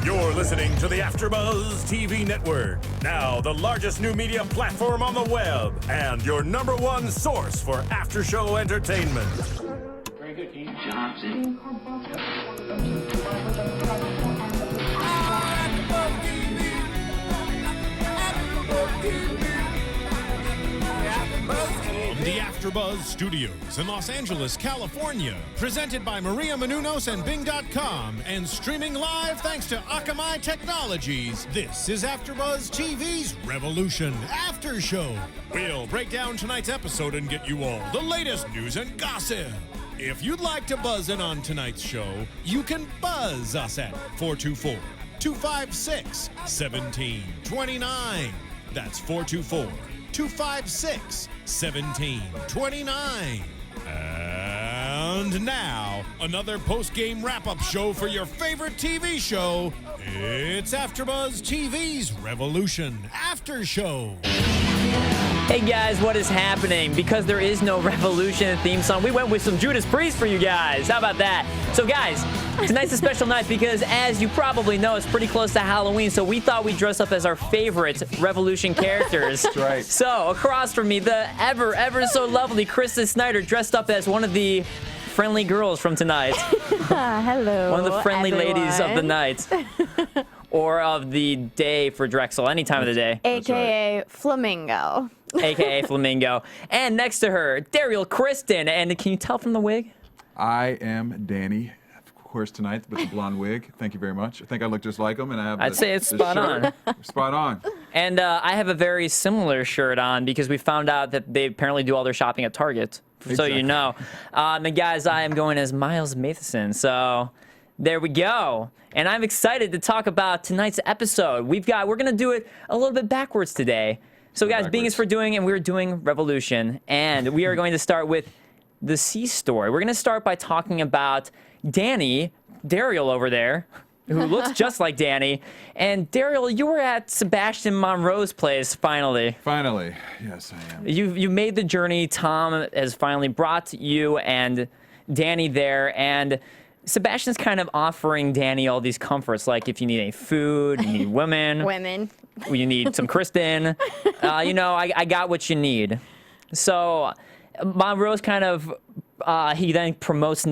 You're listening to the AFTERBUZZ TV Network, now the largest new media platform on the web, and your #1 source for after-show entertainment. Very good, Keith. Johnson. From the AFTERBUZZ Studios in Los Angeles, California, presented by Maria Menounos and Bing.com, and streaming live thanks to Akamai Technologies, this is AFTERBUZZ TV's Revolution After Show. We'll break down tonight's episode and get you all the latest news and gossip. If you'd like to buzz in on tonight's show, you can buzz us at 424-256-1729. That's 424-256-1729. And now, another post-game wrap-up show for your favorite TV show. It's AFTERBUZZ TV's Revolution After Show. Hey guys, what is happening? Because there is no Revolution theme song, we went with some Judas Priest for you guys. How about that? So guys, tonight's a special night because, as you probably know, it's pretty close to Halloween, so we thought we'd dress up as our favorite Revolution characters. That's right. So, across from me, the ever so lovely Kristen Snyder, dressed up as one of the friendly girls from tonight. Hello, one of the friendly everyone. ladies of the night. Or of the day for Drexel, any time of the day. AKA Flamingo. AKA Flamingo. And next to her, Derrial Christon. And can you tell from the wig? I am Danny, of course, tonight with the blonde wig. Thank you very much. I think I look just like him, and I have. I'd say it's spot on. Spot on. And I have a very similar shirt on because we found out that they apparently do all their shopping at Target. So Exactly. you know. And guys, I am going as Miles Matheson. So there we go. And I'm excited to talk about tonight's episode. We're going to do it a little bit backwards today. So guys, being as we're doing, and we're doing Revolution, and we are going to start with the C story. We're going to start by talking about Danny, Derrial over there, who looks just like Danny. And Derrial, you were at Sebastian Monroe's place finally. Finally, yes, I am. You made the journey. Tom has finally brought you and Danny there, and Sebastian's kind of offering Danny all these comforts, like if you need any food, you need women. You need some Kristen. I got what you need. So Monroe's kind of, he then promotes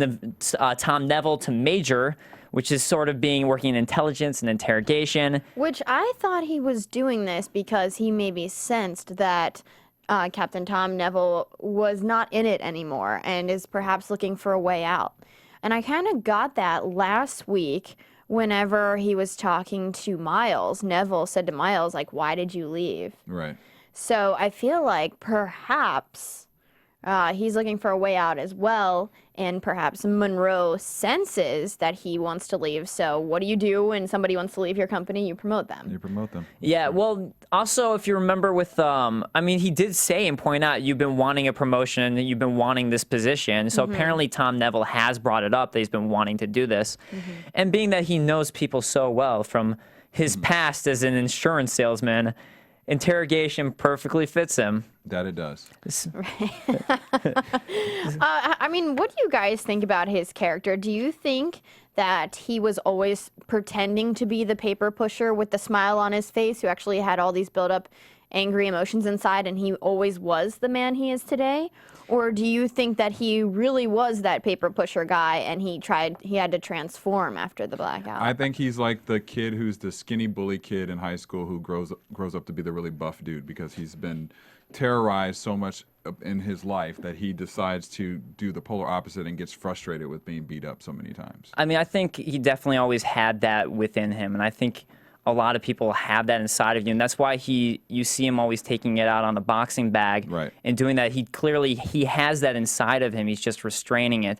Tom Neville to Major, which is sort of working in intelligence and interrogation. Which I thought he was doing this because he maybe sensed that Captain Tom Neville was not in it anymore and is perhaps looking for a way out. And I kind of got that last week whenever he was talking to Miles. Neville said to Miles, like, why did you leave? Right. So I feel like perhaps he's looking for a way out as well, and perhaps Monroe senses that he wants to leave. So what do you do when somebody wants to leave your company? You promote them. You promote them. Yeah, well, also, if you remember with, he did say and point out you've been wanting a promotion, you've been wanting this position. So apparently Tom Neville has brought it up that he's been wanting to do this. And being that he knows people so well from his past as an insurance salesman, interrogation perfectly fits him. That it does. What do you guys think about his character? Do you think that he was always pretending to be the paper pusher with the smile on his face, who actually had all these built-up angry emotions inside, and he always was the man he is today? Or do you think that he really was that paper pusher guy and he had to transform after the blackout? I think he's like the kid who's the skinny bully kid in high school who grows up to be the really buff dude because he's been terrorized so much in his life that he decides to do the polar opposite and gets frustrated with being beat up so many times. I think he definitely always had that within him, and I think a lot of people have that inside of you, and that's why you see him always taking it out on the boxing bag, right, and doing that. He has that inside of him. He's just restraining it,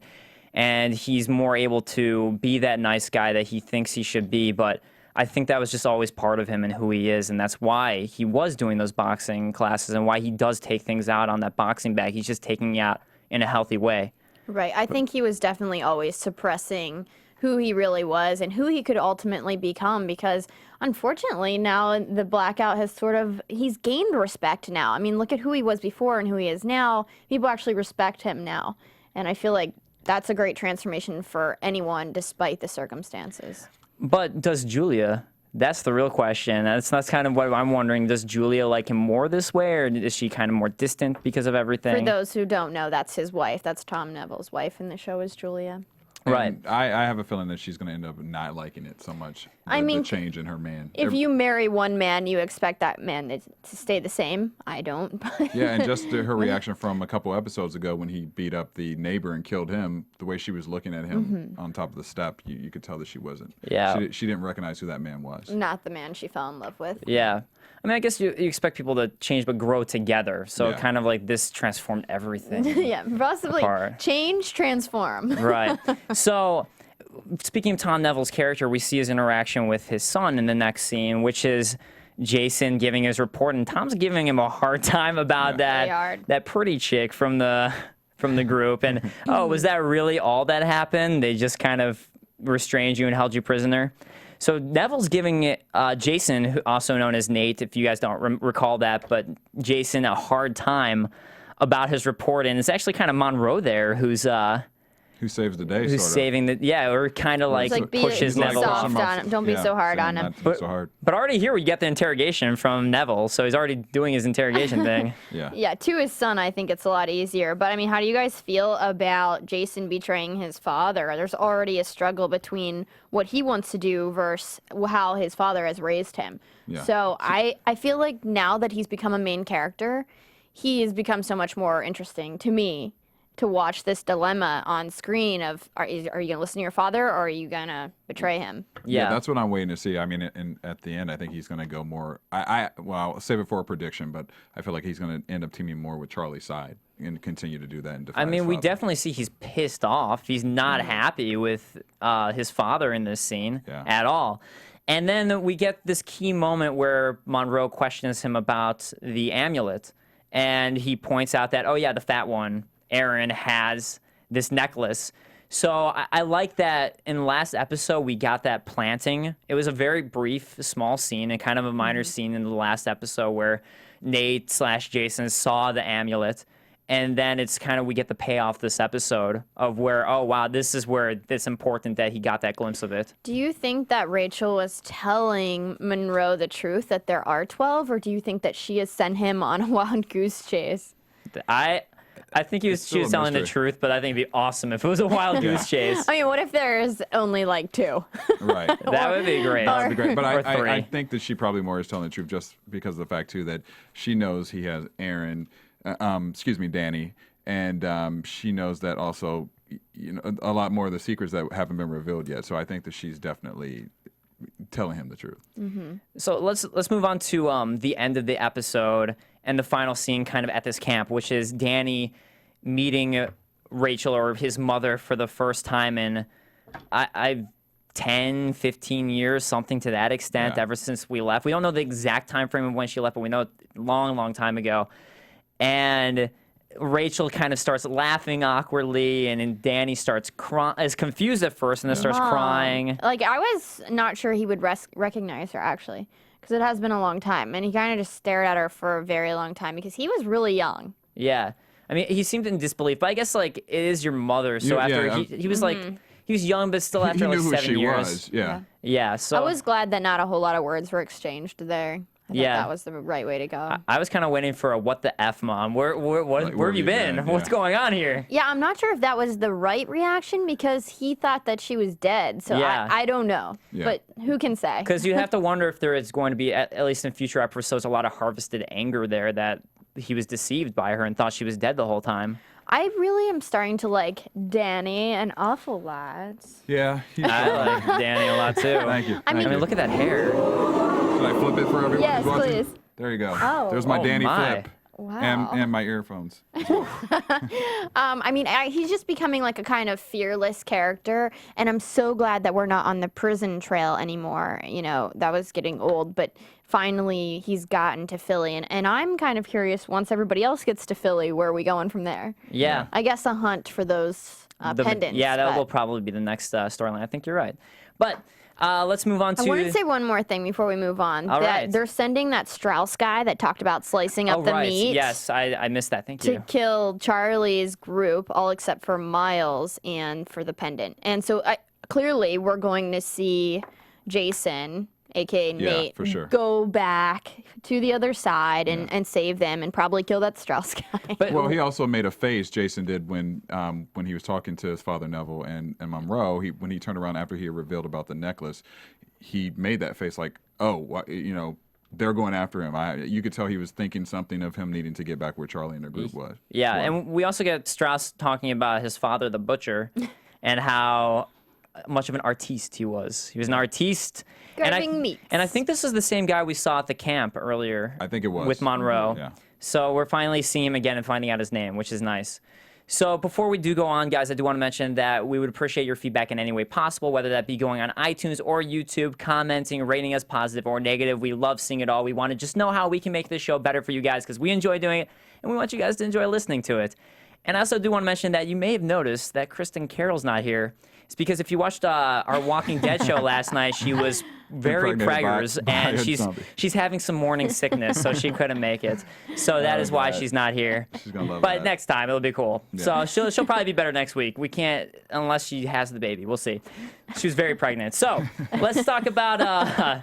and he's more able to be that nice guy that he thinks he should be. But I think that was just always part of him and who he is, and that's why he was doing those boxing classes and why he does take things out on that boxing bag. He's just taking it out in a healthy way. Right. I think he was definitely always suppressing who he really was and who he could ultimately become, because unfortunately now the blackout has he's gained respect now. I mean, look at who he was before and who he is now. People actually respect him now. And I feel like that's a great transformation for anyone despite the circumstances. But does Julia? That's the real question. That's kind of what I'm wondering. Does Julia like him more this way, or is she kind of more distant because of everything? For those who don't know, that's his wife. That's Tom Neville's wife in the show is Julia. Right. And I have a feeling that she's going to end up not liking it so much. The change in her man. If you marry one man, you expect that man to stay the same. I don't. Yeah, and just her reaction from a couple episodes ago when he beat up the neighbor and killed him, the way she was looking at him on top of the step, you could tell that she wasn't. Yeah. She didn't recognize who that man was. Not the man she fell in love with. Yeah. I mean, I guess you expect people to change but grow together. So Yeah. kind of like this transformed everything. Yeah, possibly Apart. change, transform. Right. So, speaking of Tom Neville's character, we see his interaction with his son in the next scene, which is Jason giving his report, and Tom's giving him a hard time about Really hard. that pretty chick from the group. And was that really all that happened? They just kind of restrained you and held you prisoner. So Neville's giving Jason, who also known as Nate, if you guys don't recall that, but Jason a hard time about his report, and it's actually kind of Monroe there who's Who saves the day, who's sort of. saving the or kind of like, Like, be pushes Neville. soft on him. Don't be so hard saying on him. not to be so hard. But already here we get the interrogation from Neville, so he's already doing his interrogation thing. Yeah. Yeah, to his son, I think it's a lot easier. But I mean, how do you guys feel about Jason betraying his father? There's already a struggle between what he wants to do versus how his father has raised him. Yeah. So I feel like now that he's become a main character, he has become so much more interesting to me to watch this dilemma on screen of are you going to listen to your father or are you going to betray him? Yeah. That's what I'm waiting to see. I mean, at the end, I think he's going to go more. Well, I'll save it for a prediction, but I feel like he's going to end up teaming more with Charlie's side and continue to do that. And defy I mean, his we father. definitely see he's pissed off. He's not happy with his father in this scene at all. And then we get this key moment where Monroe questions him about the amulet, and he points out that, oh yeah, the fat one, Aaron, has this necklace. So I like that in the last episode we got that planting. It was a very brief, small scene and kind of a minor scene in the last episode where Nate/Jason saw the amulet. And then it's kind of, we get the payoff this episode of where, oh, wow, this is where it's important that he got that glimpse of it. Do you think that Rachel was telling Monroe the truth that there are 12, or do you think that she has sent him on a wild goose chase? I think she was still a telling the mystery. truth, but I think it'd be awesome if it was a wild goose chase. I mean, what if there's only like 2? Right. That would be great. That would be great. But Or 3. I think that she probably more is telling the truth just because of the fact, too, that she knows he has Danny, and she knows that also, a lot more of the secrets that haven't been revealed yet. So I think that she's definitely telling him the truth. So let's move on to the end of the episode and the final scene kind of at this camp, which is Danny meeting Rachel or his mother for the first time in 10, 15 years, something to that extent, Yeah. ever since we left. We don't know the exact time frame of when she left, but we know long, long time ago. And Rachel kind of starts laughing awkwardly, and then Danny starts is confused at first, and then starts crying. Like, I was not sure he would recognize her, actually, because it has been a long time. And he kind of just stared at her for a very long time because he was really young. Yeah. I mean, he seemed in disbelief, but I guess, like, it is your mother. So he was, like, he was young, but still after, he knew like, who 7 she years. was. Yeah. Yeah, so I was glad that not a whole lot of words were exchanged there. I thought that was the right way to go. I was kind of waiting for a what the F, Mom? Where have you been? Yeah. What's going on here? Yeah, I'm not sure if that was the right reaction because he thought that she was dead. So Yeah. I don't know. Yeah. But who can say? Because you have to wonder if there is going to be, at least in future episodes, a lot of harvested anger there that he was deceived by her and thought she was dead the whole time. I really am starting to like Danny an awful lot. Yeah. I like Danny a lot, too. Thank you. I mean, look at that hair. Should I flip it for everyone Yes, who's watching? please. There you go. Oh. There's my Oh, Danny my. flip. Wow. And my earphones. I mean, he's just becoming like a kind of fearless character, and I'm so glad that we're not on the prison trail anymore. That was getting old, but finally he's gotten to Philly, and I'm kind of curious, once everybody else gets to Philly, where are we going from there? Yeah. I guess a hunt for those pendants. Yeah, that but will probably be the next storyline. I think you're right. But let's move on to... I want to say one more thing before we move on. All right. They're sending that Strauss guy that talked about slicing up the right. meat. Yes, I missed that. Thank To you. kill Charlie's group, all except for Miles and for the pendant. And so clearly we're going to see Jason, aka Nate, for sure. go back to the other side and save them and probably kill that Strauss guy. But Well, he also made a face, Jason did, when he was talking to his father Neville and Monroe. When he turned around after he revealed about the necklace, he made that face like, oh, you know, they're going after him. You could tell he was thinking something of him needing to get back where Charlie and the group was. yeah, and we also get Strauss talking about his father, the butcher, and how much of an artiste he was. He was an artiste. Grabbing meats. And I think this is the same guy we saw at the camp earlier. I think it was. With Monroe. Yeah. So we're finally seeing him again and finding out his name, which is nice. So before we do go on, guys, I do want to mention that we would appreciate your feedback in any way possible, whether that be going on iTunes or YouTube, commenting, rating us positive or negative. We love seeing it all. We want to just know how we can make this show better for you guys because we enjoy doing it, and we want you guys to enjoy listening to it. And I also do want to mention that you may have noticed that Kristin Carole's not here. It's because if you watched our Walking Dead show last night, she was very Impregnated preggers, by and a zombie. she's having some morning sickness, so she couldn't make it. So that is why God. she's not here. She's gonna love But that. next time it'll be cool. Yeah. So she'll probably be better next week. We can't unless she has the baby. We'll see. She was very pregnant. So let's talk about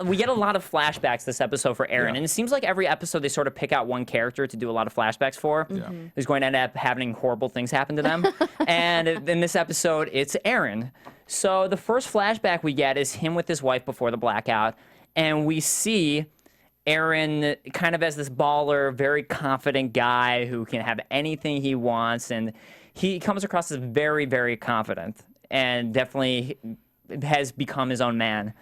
we get a lot of flashbacks this episode for Aaron, Yeah. and it seems like every episode they sort of pick out one character to do a lot of flashbacks for. Yeah. Who's going to end up having horrible things happen to them. And in this episode, it's Aaron. So the first flashback we get is him with his wife before the blackout, and we see Aaron kind of as this baller, very confident guy who can have anything he wants, and he comes across as very, very confident and definitely has become his own man.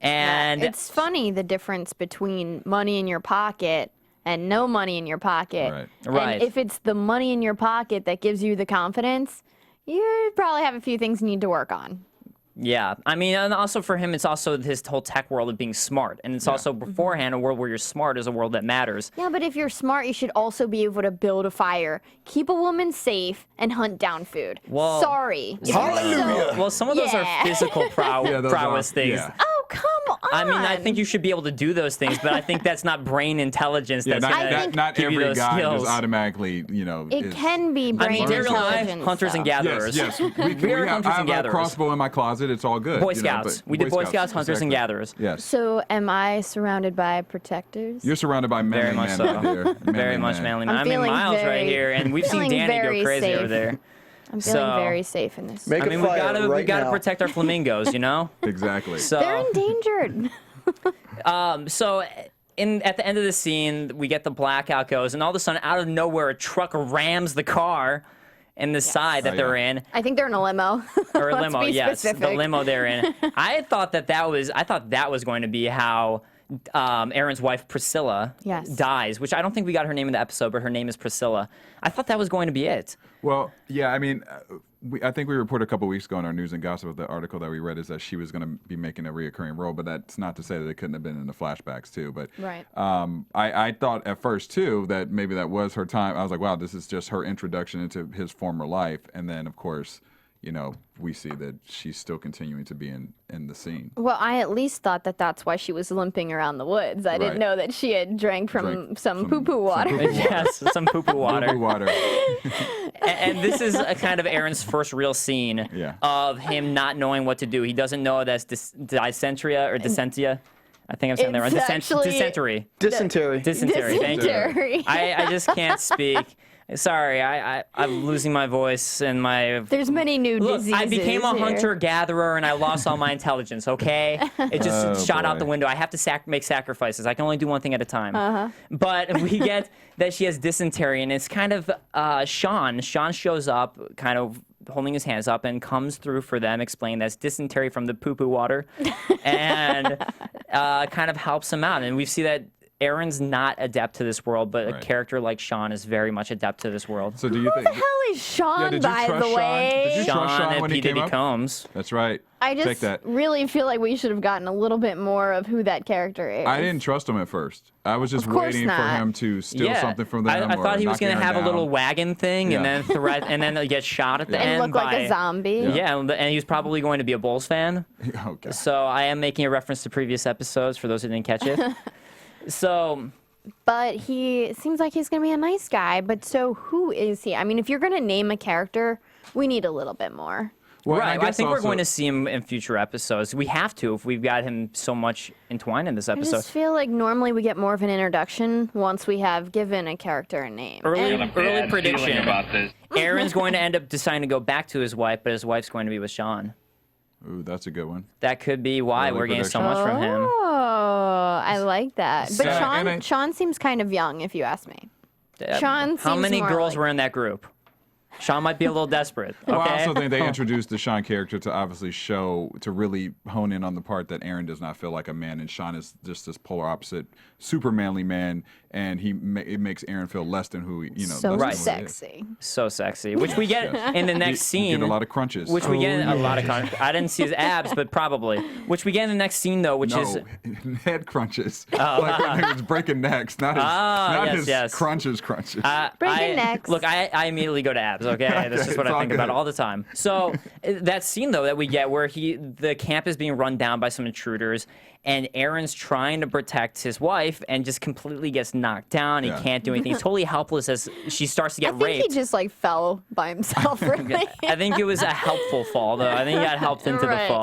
And It's funny the difference between money in your pocket and no money in your pocket. Right. Right. And if it's the money in your pocket that gives you the confidence, you probably have a few things you need to work on. yeah, I mean, and also for him, it's also his whole tech world of being smart. And it's also beforehand a world where you're smart is a world that matters. Yeah, but if you're smart, you should also be able to build a fire, keep a woman safe, and hunt down food. Well- Sorry. If you're Well, some of those are Yeah. physical Yeah, those prowess are- things. yeah. Oh, come on. I mean, I think you should be able to do those things, but I think that's not brain intelligence Yeah, that's not, going not, to not give you every those guy skills. just automatically, you know. It is- can be I brain mean, Derrial and I, intelligence. hunters and though. gatherers. Yes, We are hunters I and have a gatherers. crossbow in my closet. It's all good. Boy you know, Scouts. but We did Boy Scouts, hunters, and exactly. gatherers. Yes. So, am I surrounded by protectors? You're surrounded by manly Very much men so. right there. Very Manly much men. manly. I'm I mean, feeling Miles right very- here, and we've seen feeling Danny go very crazy safe. over there. I'm feeling So- very safe in this. Make I a mean, we fire gotta right now. protect our flamingos, you know. Exactly. So They're endangered. So at the end of the scene, we get the blackout goes, and all of a sudden, out of nowhere, a truck rams the car in the side that Oh, they're yeah. in, I think they're in a limo. or a Let's limo. be Yes, the specific. limo they're in. I thought that was going to be how Aaron's wife Priscilla Yes. dies, which I don't think we got her name in the episode, but her name is Priscilla. I thought that was going to be it. Well, yeah, I mean, I think we reported a couple weeks ago in our news and gossip of the article that we read is that she was going to be making a reoccurring role, but that's not to say that it couldn't have been in the flashbacks too. But Right. I thought at first too that maybe that was her time. I was like, wow, this is just her introduction into his former life, and then of course, you know, we see that she's still continuing to be in the scene. Well, I at least thought that that's why she was limping around the woods. I didn't Right. know that she had drank from Drank some some- poo-poo some water. poo-poo. Yes, some poo-poo water. Blue water. And this is a kind of Aaron's first real scene Yeah. of him not knowing what to do. He doesn't know that's dysentery or dysentia. I think I'm saying that right. It's actually- Dysentery. Dysentery. Dysentery. Thank you. Dysentery. I just can't speak. Sorry, I'm losing my voice and my. There's many new Look, diseases. I became a here. hunter-gatherer and I lost all my intelligence, okay? It just Oh, shot out boy. the window. I have to make sacrifices. I can only do one thing at a time. But we get that she has dysentery, and it's kind of Sean. Sean shows up, kind of holding his hands up, and comes through for them, explaining that's dysentery from the poo-poo water, and kind of helps him out. And we see that Aaron's not adept to this world, but a Right. character like Sean is very much adept to this world. So do you Who think? the hell is Sean, did you by trust the Sean? way? Did you trust Sean Sean and when P. he came Diddy up? Combs. That's right. I Take just that. really feel like we should have gotten a little bit more of who that character is. I didn't trust him at first. I was just Of course waiting for not. him to steal something from them. I or thought he was knock going to Aaron have a little down. wagon thing and Yeah. then get shot at the and end look like a zombie. Yeah, and he was probably going to be a Bulls fan. Okay. So I am making a reference to previous episodes for those who didn't catch it. So But he seems like he's going to be a nice guy. But so who is he? I mean, if you're going to name a character, we need a little bit more. Well, Right. I think we're also- going to see him in future episodes. We have to if we've got him so much entwined in this I episode. just feel like normally we get more of an introduction once we have given a character a name. Early Bad prediction. feeling about this. Aaron's going to end up deciding to go back to his wife, but his wife's going to be with Sean. Ooh, that's a good one. That could be why Early we're getting so prediction. much from him. Oh, I like that. But Yeah, Sean, and Sean seems kind of young, if you ask me. Sean How seems many more girls like- were in that group? Sean might be a little desperate. Okay? Well, I also think they introduced the Sean character to obviously to really hone in on the part that Aaron does not feel like a man, and Sean is just this polar opposite, super manly man, and it makes Aaron feel less than who he, So less than who he is. sexy. So sexy, which we get in the next You scene. get a lot of crunches. Which we get a lot of. I didn't see his abs, but probably. Which we get in the next scene though, which is. No, head crunches. Like when he was breaking necks, not his yes. crunches. Breaking necks. Look, I immediately go to abs. Okay, that's just what it's I all think about good. all the time. So that scene though that we get where the camp is being run down by some intruders, and Aaron's trying to protect his wife and just completely gets knocked down. He Yeah. can't do anything. He's totally helpless as she starts to I get think raped. he just like fell by himself, really. I think it was a helpful fall though. I think he got helped into Right. the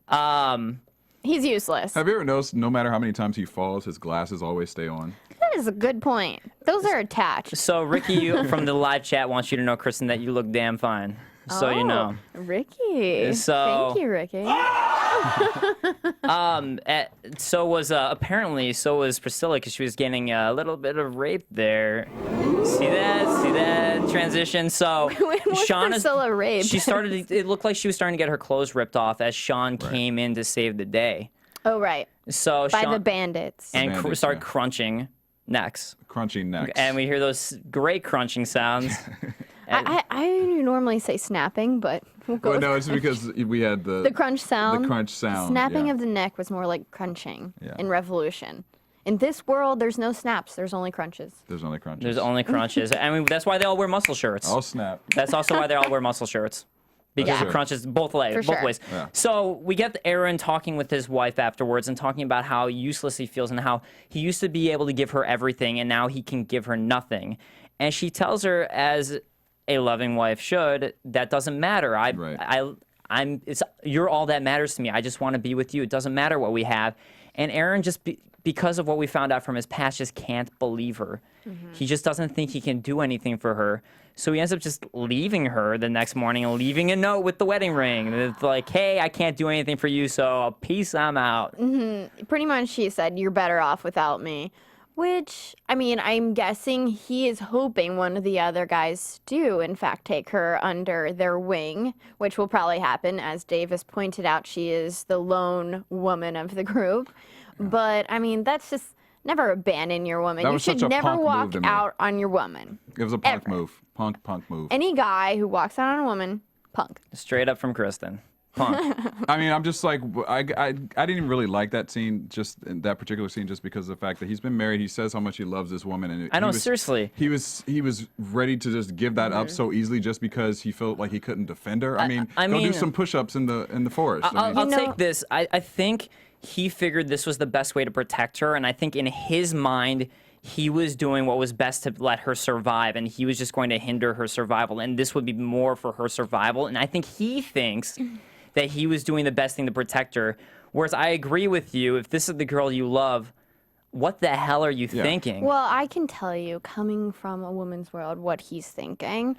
fall. He's useless. Have you ever noticed no matter how many times he falls, his glasses always stay on? That is a good point. Those are attached. So Ricky from the live chat wants you to know, Kristen, that you look damn fine. So you know. Ricky. So- Thank you, Ricky. So was Priscilla because she was getting a little bit of rape there. See that transition. So When was Sean Priscilla raped? She started. It looked like she was starting to get her clothes ripped off as Sean came in to save the day. Oh, right. So By Sean the bandits. and Bandits, started yeah. crunching necks, Crunchy necks. and we hear those great crunching sounds. I normally say snapping, but we'll go Well, with no, it's because we had the crunch sound. The crunch sound. Snapping yeah. of the neck was more like crunching Yeah. in Revolution. In this world, there's no snaps. There's only crunches. There's only crunches. There's only crunches. I mean, that's why they all wear muscle shirts. I'll snap. That's also why they all wear muscle shirts. Because Yeah. it crunches both ways. For sure. Yeah. So we get Aaron talking with his wife afterwards and talking about how useless he feels and how he used to be able to give her everything and now he can give her nothing. And she tells her, as a loving wife should, that doesn't matter. You're all that matters to me. I just want to be with you. It doesn't matter what we have. And Aaron because of what we found out from his past, just can't believe her. He just doesn't think he can do anything for her. So he ends up just leaving her the next morning and leaving a note with the wedding ring. It's like, hey, I can't do anything for you, so peace, I'm out. Pretty much, she said, "You're better off without me." Which, I mean, I'm guessing he is hoping one of the other guys do, in fact, take her under their wing, which will probably happen. As Dave has pointed out, she is the lone woman of the group. But, I mean, that's just never abandon your woman. That You was should such a never punk move walk to me. out on your woman. It was a punk Ever. move. Punk move. Any guy who walks out on a woman, punk. Straight up from Kristen. Punk. I mean, I'm just like, I didn't even really like that scene, just in that particular scene, just because of the fact that he's been married. He says how much he loves this woman, and I know, he was, seriously. he was ready to just give that up so easily just because he felt like he couldn't defend her. I mean, I go mean- do some push-ups in the forest. I mean, I'll know- take this. I think he figured this was the best way to protect her, and I think in his mind, he was doing what was best to let her survive, and he was just going to hinder her survival, and this would be more for her survival. And I think he thinks that he was doing the best thing to protect her. Whereas I agree with you, if this is the girl you love, what the hell are you thinking? Well, I can tell you, coming from a woman's world, what he's thinking.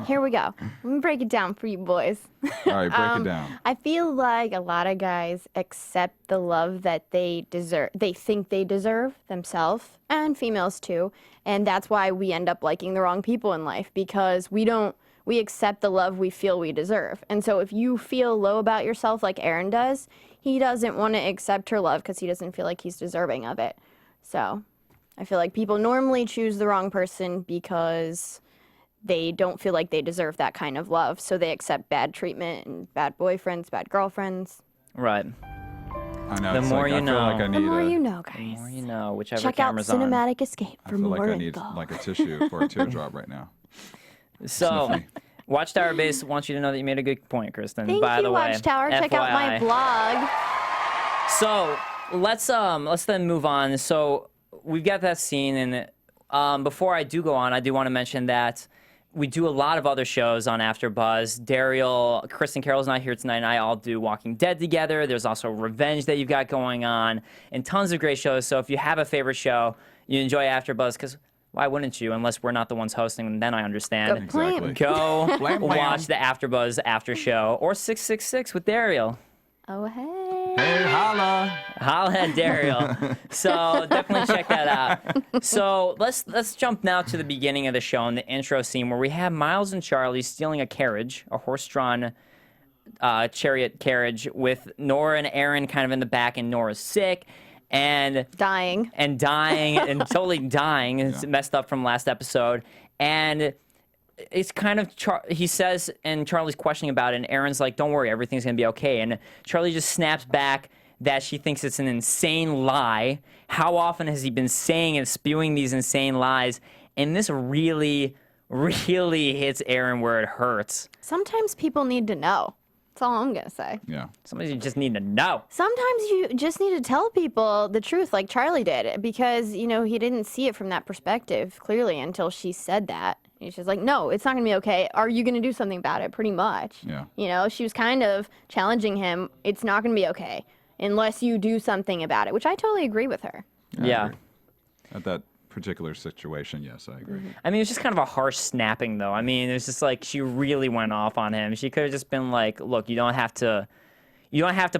Here we go. Let me break it down for you boys. all right, break it down. I feel like a lot of guys accept the love that they deserve, they think they deserve themselves, and females too. And that's why we end up liking the wrong people in life, because we accept the love we feel we deserve. And so if you feel low about yourself like Aaron does, he doesn't want to accept her love because he doesn't feel like he's deserving of it. So I feel like people normally choose the wrong person because they don't feel like they deserve that kind of love. So they accept bad treatment and bad boyfriends, bad girlfriends. Right. I know. the it's more like, you I feel like know. I The need more a, you know, guys. Or, you know, whichever Check out camera's on. Cinematic Escape I for feel more like I need info. like a tissue for a teardrop right now. So, Sniffy. Watchtower Base wants you to know that you made a good point, Kristen. Thank by you, the way, Watchtower. Check out my FYI. blog. So let's then move on. So we've got that scene, and before I do go on, I do want to mention that we do a lot of other shows on AfterBuzz. Derrial, Kristin Carole's not here tonight, and I all do Walking Dead together. There's also Revenge that you've got going on, and tons of great shows. So if you have a favorite show, you enjoy AfterBuzz, because why wouldn't you? Unless we're not the ones hosting, and then I understand. Exactly. Go Blam, blam. watch the AfterBuzz after show or 666 with Derrial. Oh, hey. Hey, holla. Holla at Derrial. So definitely check that out. So let's jump now to the beginning of the show in the intro scene where we have Miles and Charlie stealing a carriage, a horse-drawn chariot carriage, with Nora and Aaron kind of in the back, and Nora's sick and Dying. and totally dying. It's messed up from last episode. And it's kind of, he says, and Charlie's questioning about it, and Aaron's like, don't worry, everything's going to be okay. And Charlie just snaps back that she thinks it's an insane lie. How often has he been saying and spewing these insane lies? And this really, really hits Aaron where it hurts. Sometimes people need to know. That's all I'm going to say. Yeah. Sometimes you just need to know. Sometimes you just need to tell people the truth like Charlie did, because, you know, he didn't see it from that perspective clearly until she said that. And she's like, no, it's not going to be okay. Are you going to do something about it? Pretty much. Yeah. You know, she was kind of challenging him. It's not going to be okay unless you do something about it, which I totally agree with her. Yeah. agree. At that particular situation, yes, I agree. I mean, it was just kind of a harsh snapping, though. I mean, it's just like she really went off on him. She could have just been like, look, you don't have to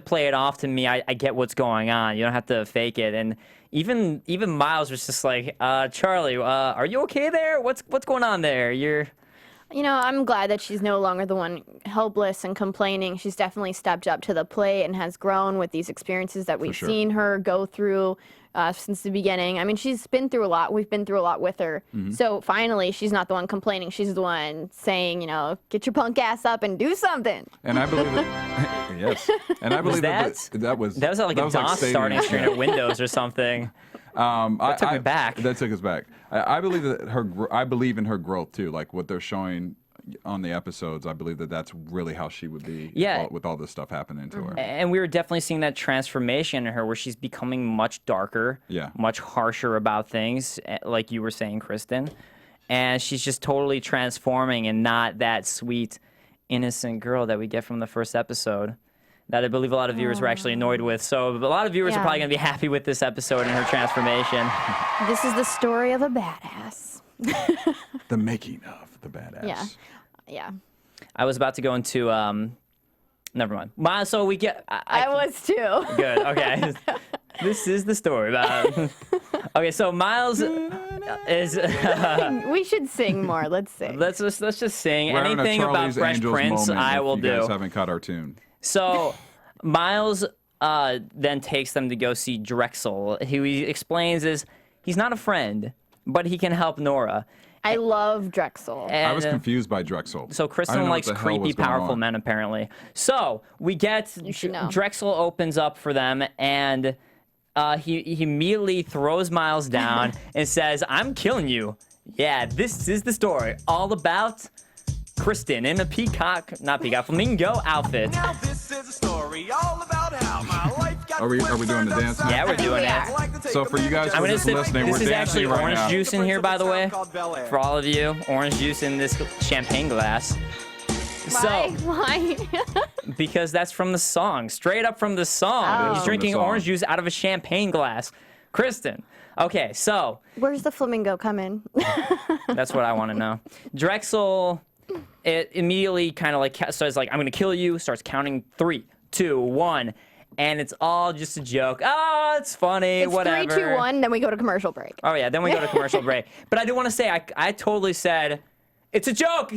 play it off to me. I get what's going on. You don't have to fake it. And even Miles was just like, Charlie, are you okay there? What's going on there? You know, I'm glad that she's no longer the one helpless and complaining. She's definitely stepped up to the plate and has grown with these experiences that we've seen her go through since the beginning. I mean, she's been through a lot. We've been through a lot with her. So finally, she's not the one complaining. She's the one saying, you know, get your punk ass up and do something. And I believe that, yes. And I believe that was like a DOS starting screen at Windows or something. That took me back. That took us back. I believe that I believe in her growth too. Like what they're showing on the episodes, I believe that that's really how she would be. With all this stuff happening to her. And we were definitely seeing that transformation in her, where she's becoming much darker, much harsher about things, like you were saying, Kristen. And she's just totally transforming, and not that sweet, innocent girl that we get from the first episode. That I believe a lot of viewers were actually annoyed with. So a lot of viewers are probably going to be happy with this episode and her transformation. This is the story of a badass. The making of the badass. Yeah. Yeah. I was about to go into, never mind. So we get... I was too. Good, okay. This is the story. Okay, so Miles is... We should sing more. Let's sing. Let's just sing. We're having a Anything about Charlie's Fresh Angels Prince, moment I will if do. You guys haven't caught our tune. So Miles then takes them to go see Drexel, who he explains is he's not a friend, but he can help Nora. I love Drexel. And, I was confused by Drexel. So I Kristen didn't know likes what the hell creepy, was going powerful on. men, apparently. So we get Drexel opens up for them, and he immediately throws Miles down and says, "I'm killing you." Yeah, this is the story, all about Kristen in a flamingo outfit. Now this is a story all about how my life got Are we doing the dance now? Yeah, we're doing it. So for you guys who are just listening, this we're is dancing actually right orange now. juice in here, by the way. For all of you, orange juice in this champagne glass. Why? Because that's from the song, straight up from the song. Oh. He's drinking orange juice out of a champagne glass. Kristen. Okay, so. Where's the flamingo coming? That's what I want to know. Drexel, it immediately kind of like starts like, I'm going to kill you, starts counting 3, 2, 1. And it's all just a joke. Oh, it's funny, It's whatever. 3, 2, 1, then we go to commercial break. Oh, yeah, then we go to commercial break. But I do want to say, I totally said, it's a joke,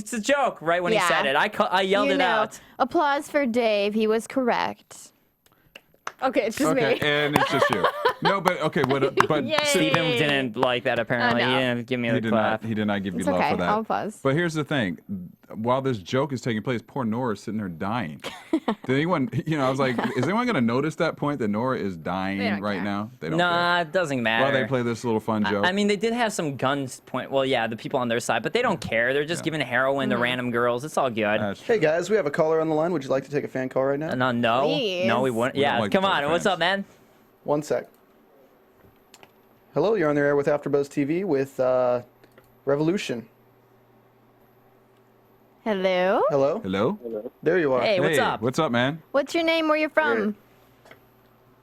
right when he said it. I yelled it out. Applause for Dave. He was correct. Okay, it's just me. And it's just you. No, but okay, but Yay. Steven didn't like that, apparently. I know. He didn't give me he the did clap. not. He did not give you It's love okay, for that. I'll pause. But here's the thing: while this joke is taking place, poor Nora is sitting there dying. Did anyone? I was like, is anyone going to notice that point that Nora is dying don't right care. now? They don't. Nah, care. it doesn't matter. While they play this little fun joke. I mean, they did have some guns point. Well, yeah, the people on their side, but they don't care. They're just giving heroin to random girls. It's all good. Hey guys, we have a caller on the line. Would you like to take a fan call right now? No, Please. no, we wouldn't. We don't Yeah, like to come on. take What's fans. up, man? 1 sec. Hello, you're on the air with AfterBuzz TV with Revolution. Hello? Hello? Hello? There you are. Hey, what's Hey, up? What's up, man? What's your name? Where you from?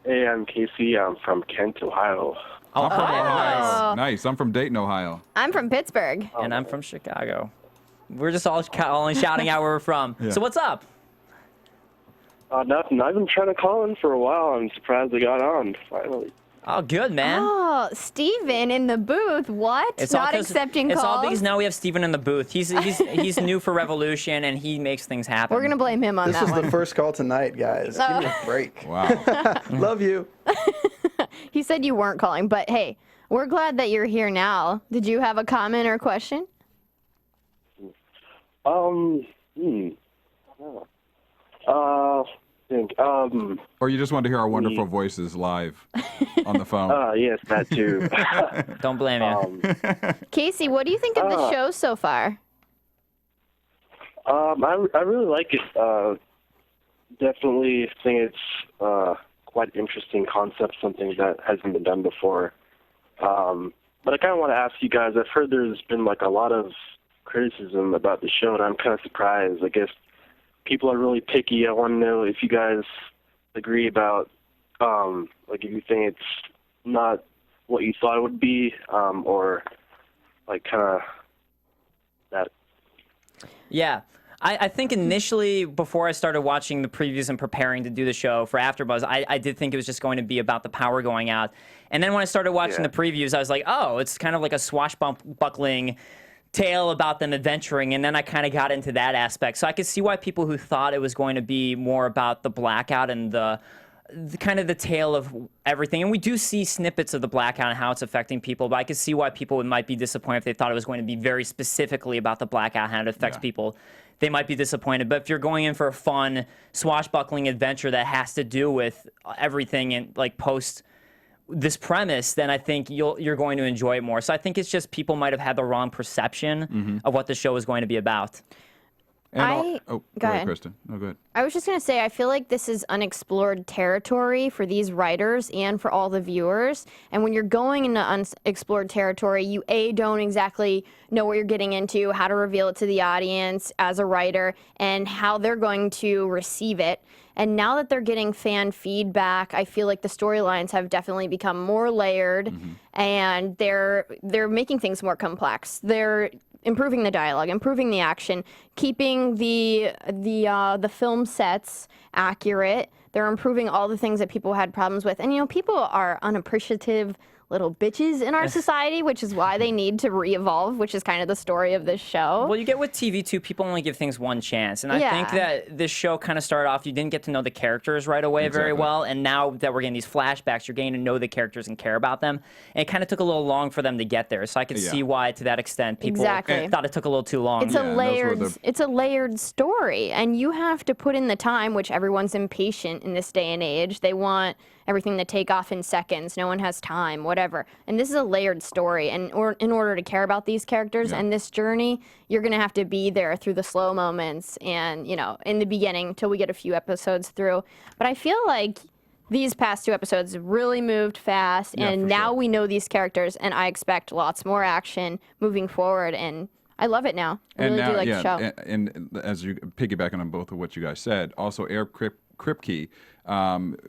Hey, I'm Casey. I'm from Kent, Ohio. Oh, Ohio. Nice. I'm from Dayton, Ohio. I'm from Pittsburgh. And I'm from Chicago. We're just all calling, shouting out where we're from. Yeah. So what's up? Nothing. I've been trying to call in for a while. I'm surprised I got on, finally. Oh, good, man. Oh, Steven in the booth. What? Not accepting It's calls? all because now we have Steven in the booth. He's new for Revolution, and he makes things happen. We're going to blame him on This that was one. the first call tonight, guys. Give me a break. Wow. Love you. He said you weren't calling, but hey, we're glad that you're here now. Did you have a comment or question? Or you just wanted to hear our wonderful voices live on the phone. Yes, that too. Don't blame you. Casey, what do you think of the show so far? I really like it. Definitely think it's quite interesting concept, something that hasn't been done before. But I kind of want to ask you guys, I've heard there's been like a lot of criticism about the show, and I'm kind of surprised. I guess people are really picky. I want to know if you guys agree about, like, if you think it's not what you thought it would be, or like kind of that. Yeah. I think initially, before I started watching the previews and preparing to do the show for AfterBuzz, I did think it was just going to be about the power going out. And then when I started watching the previews, I was like, oh, it's kind of like a swashbuckling tale about them adventuring. And then I kind of got into that aspect. So I could see why people who thought it was going to be more about the blackout and the kind of the tale of everything. And we do see snippets of the blackout and how it's affecting people, but I could see why people might be disappointed if they thought it was going to be very specifically about the blackout and how it affects people. They might be disappointed. But if you're going in for a fun, swashbuckling adventure that has to do with everything and like post this premise, then I think you're going to enjoy it more. So I think it's just people might have had the wrong perception of what the show is going to be about. And go go ahead. Kristen. No, go ahead. I was just going to say, I feel like this is unexplored territory for these writers and for all the viewers. And when you're going into unexplored territory, you, don't exactly know what you're getting into, how to reveal it to the audience as a writer, and how they're going to receive it. And now that they're getting fan feedback, I feel like the storylines have definitely become more layered, and they're making things more complex. They're improving the dialogue, improving the action, keeping the film sets accurate. They're improving all the things that people had problems with. And, you know, people are unappreciative little bitches in our society, which is why they need to re-evolve, which is kind of the story of this show. Well, you get with TV too, people only give things one chance. And I think that this show kind of started off, you didn't get to know the characters right away very well. And now that we're getting these flashbacks, you're getting to know the characters and care about them. And it kind of took a little long for them to get there. So I could see why, to that extent, people thought it took a little too long. It's a layered story. And you have to put in the time, which everyone's impatient in this day and age. They want everything to take off in seconds. No one has time, whatever. And this is a layered story. And in order to care about these characters and this journey, you're going to have to be there through the slow moments and, you know, in the beginning till we get a few episodes through. But I feel like these past 2 episodes really moved fast. And now we know these characters, and I expect lots more action moving forward. And I love it now. I really do like the show. And as you piggybacking on both of what you guys said, also Eric Kripke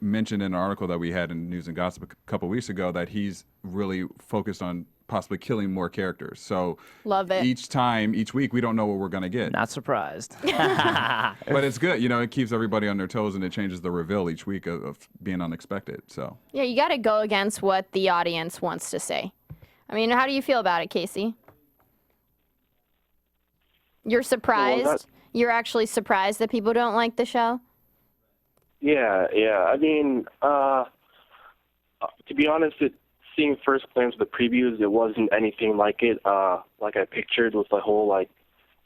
mentioned in an article that we had in News and Gossip a couple weeks ago that he's really focused on possibly killing more characters. So love it. Each week, we don't know what we're going to get. Not surprised. But it's good. You know, it keeps everybody on their toes, and it changes the reveal each week of being unexpected. So yeah, you got to go against what the audience wants to say. I mean, how do you feel about it, Casey? You're surprised? Well, You're actually surprised that people don't like the show? Yeah. I mean, to be honest, seeing first glance of the previews, it wasn't anything like it. Like I pictured with the whole like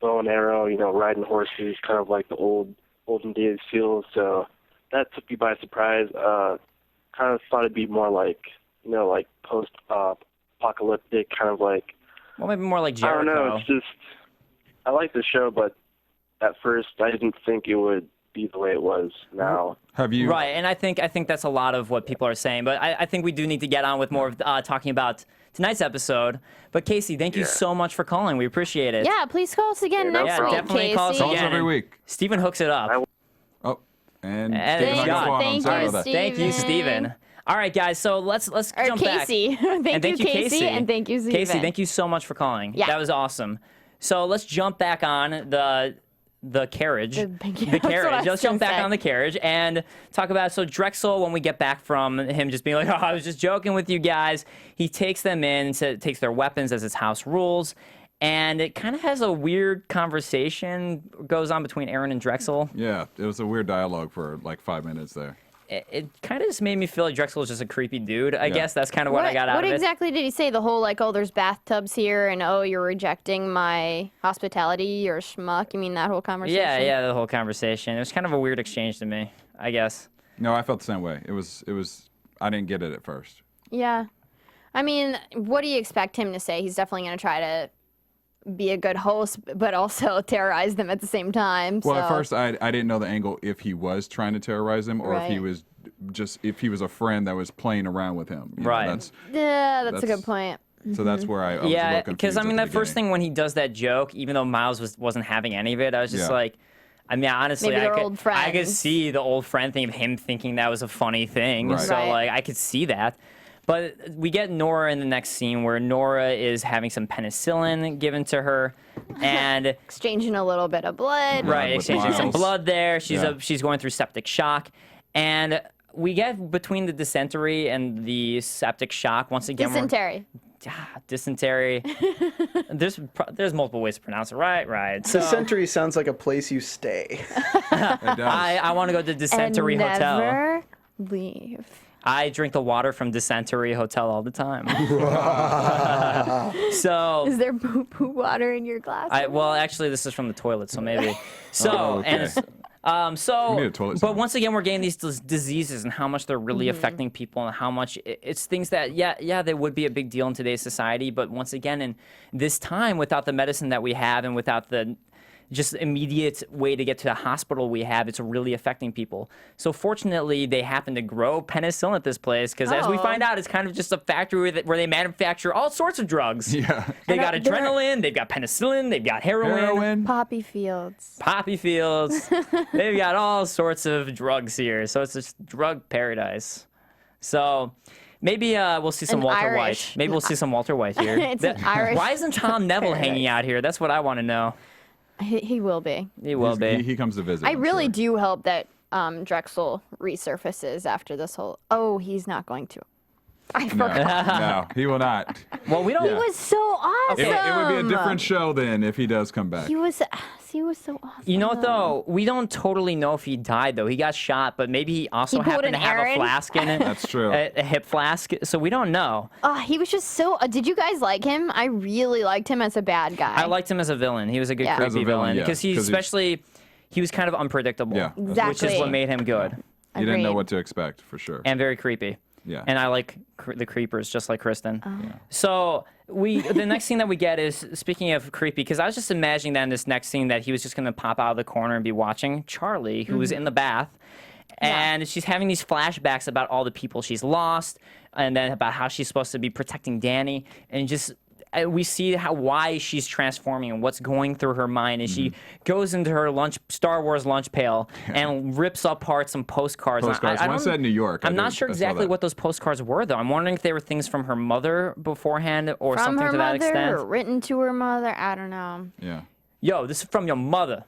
bow and arrow, you know, riding horses, kind of like the olden days feel. So that took me by surprise. Kind of thought it'd be more like, you know, like post-apocalyptic, kind of like. Well, maybe more like Jericho. I don't know. It's just I like the show, but at first I didn't think it would be the way it was now. Have you? Right, and I think that's a lot of what people are saying. But I think we do need to get on with more of talking about tonight's episode. But Casey, thank you so much for calling. We appreciate it. Yeah, please call us again next week, definitely Casey. call us again. every week. Steven hooks it up. Oh, and it's Steven, gone. Thank sorry you, about that. Thank you, Steven. All right, guys. So let's jump Casey. back. Thank you, Casey, and thank you, Steven. Casey, thank you so much for calling. Yeah. That was awesome. So let's jump back on the carriage. The carriage. Let's jump back on the carriage and talk about. So Drexel, when we get back from him just being like, "Oh, I was just joking with you guys," he takes them in and takes their weapons as his house rules. And it kind of has a weird conversation goes on between Aaron and Drexel. Yeah, it was a weird dialogue for like 5 minutes there. It kind of just made me feel like Drexel is just a creepy dude. I guess that's kind of what I got out of it. What exactly did he say? The whole, like, oh, there's bathtubs here, and oh, you're rejecting my hospitality, you're a schmuck. You mean that whole conversation? Yeah, the whole conversation. It was kind of a weird exchange to me, I guess. No, I felt the same way. It was. I didn't get it at first. Yeah. I mean, what do you expect him to say? He's definitely going to try to be a good host, but also terrorize them at the same time. Well, at first, I didn't know the angle if he was trying to terrorize them or if he was if he was a friend that was playing around with him. You know, that's a good point. So that's where I was a little confused because I mean, at that the first thing when he does that joke, even though Miles wasn't having any of it, I was just Yeah. like, I mean, honestly, Maybe they're old I could friends. see the old friend thing of him thinking that was a funny thing. Right. So Right. like, I could see that. But we get Nora in the next scene where Nora is having some penicillin given to her, and Exchanging a little bit of blood. right, with exchanging some Miles. blood there. She's Yeah. she's going through septic shock, and we get between the dysentery and the septic shock once again. Dysentery. Dysentery. there's multiple ways to pronounce it. Right. So Dysentery sounds like a place you stay. It does. I want to go to Dysentery and Hotel. never leave. I drink the water from Dysentery Hotel all the time. So Is there poo water in your glass? well, actually, this is from the toilet, so maybe. So Oh, okay. and You need a toilet but sound. once again, we're getting these diseases and how much they're really Mm-hmm. affecting people and how much it's things that they would be a big deal in today's society. But once again, in this time, without the medicine that we have and without the just immediate way to get to the hospital we have, it's really affecting people. So fortunately, they happen to grow penicillin at this place because as we find out, it's kind of just a factory where they manufacture all sorts of drugs. Yeah. They got adrenaline, they've got penicillin, they've got heroin. Poppy fields. Poppy fields. They've got all sorts of drugs here. So it's just drug paradise. So maybe we'll see some An Walter Irish- White. Maybe we'll see some Walter White here. It's an Irish Why isn't Tom Neville hanging out here? That's what I want to know. He will be. He will be. He comes to visit. I I'm really sure. do hope that Drexel resurfaces after this whole. Oh, he's not going to. I forgot. No, he will not. Well, we don't. He was so awesome. It would be a different show then if he does come back. He was so awesome. You know what though? We don't totally know if he died though. He got shot, but maybe he also He pulled happened to an have Aaron. a flask in it. That's true. A hip flask. So we don't know. He was just so. Did you guys like him? I really liked him as a bad guy. I liked him as a villain. He was a good Yeah. creepy As a villain, yeah, because he 'cause he was kind of unpredictable. Yeah. Which is Exactly. what made him good You didn't know Agreed. what to expect for sure. and very creepy. Yeah. And I like the creepers just like Kristen. Oh. So the next scene that we get is, speaking of creepy, because I was just imagining that in this next scene that he was just going to pop out of the corner and be watching Charlie, who was in the bath. And she's having these flashbacks about all the people she's lost and then about how she's supposed to be protecting Danny. And just we see why she's transforming and what's going through her mind. And she goes into her Star Wars lunch pail and rips apart some postcards. Postcards. I When I don't- said New York, I'm not I sure saw exactly that. what those postcards were, though. I'm wondering if they were things from her mother beforehand or From something her to that mother, extent. or written to her mother. I don't know. Yeah. Yo, this is from your mother.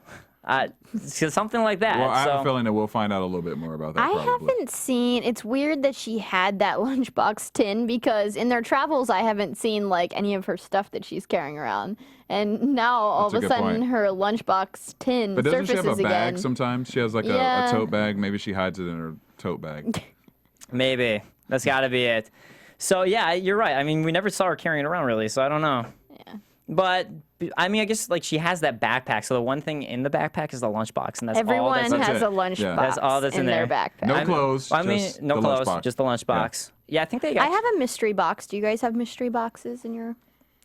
Something like that. Well, I have so. a feeling that we'll find out a little bit more about that. I probably. haven't seen. It's weird that she had that lunchbox tin because in their travels, I haven't seen like any of her stuff that she's carrying around. And now all That's of a a good sudden, point. her lunchbox tin But doesn't surfaces she have a bag again. sometimes? She has like Yeah. a tote bag. Maybe she hides it in her tote bag. Maybe. That's got to be it. So, yeah, you're right. I mean, we never saw her carrying it around, really, so I don't know. Yeah. But, I mean, I guess, like, she has that backpack, so the one thing in the backpack is the lunchbox, and that's all Everyone that's has it. a lunchbox Yeah. That's all that's in their there. backpack. No clothes. I mean, just no the clothes, lunchbox. just the lunchbox. Yeah, I think they got... I have a mystery box. Do you guys have mystery boxes in your?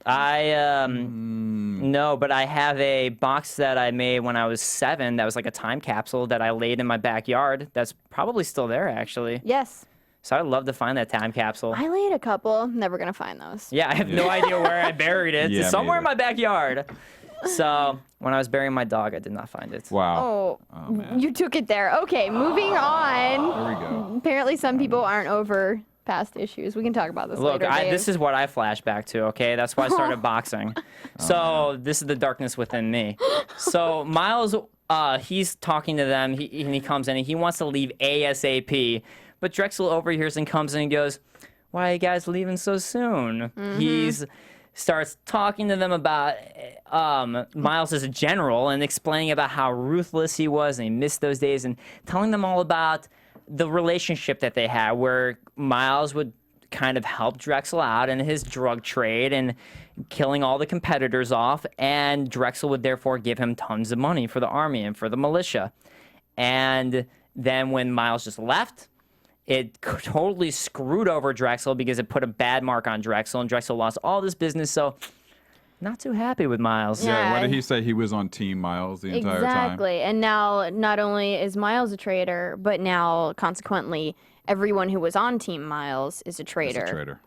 No, but I have a box that I made when I was 7 that was like a time capsule that I laid in my backyard. That's probably still there, actually. Yes. So I'd love to find that time capsule. I laid a couple. Never gonna find those. Yeah, I have no idea where I buried it. Yeah, It's me somewhere in either. my backyard. So when I was burying my dog, I did not find it. Wow. Oh, man. you took it there. Okay, moving on. There we go. Apparently, some people aren't over past issues. We can talk about this Look, later. Dave. this is what I flash back to, okay? That's why I started boxing. So this is the darkness within me. So Miles, he's talking to them, and he comes in, and he wants to leave ASAP. But Drexel overhears and comes in and goes, "Why are you guys leaving so soon?" He's starts talking to them about Miles as a general and explaining about how ruthless he was and he missed those days and telling them all about the relationship that they had where Miles would kind of help Drexel out in his drug trade and killing all the competitors off, and Drexel would therefore give him tons of money for the army and for the militia. And then when Miles just left, it totally screwed over Drexel because it put a bad mark on Drexel, and Drexel lost all this business, so not too happy with Miles. Yeah, what did he say? He was on Team Miles the entire time. Exactly. And now, not only is Miles a traitor, but now, consequently, everyone who was on Team Miles is a traitor. He's a traitor.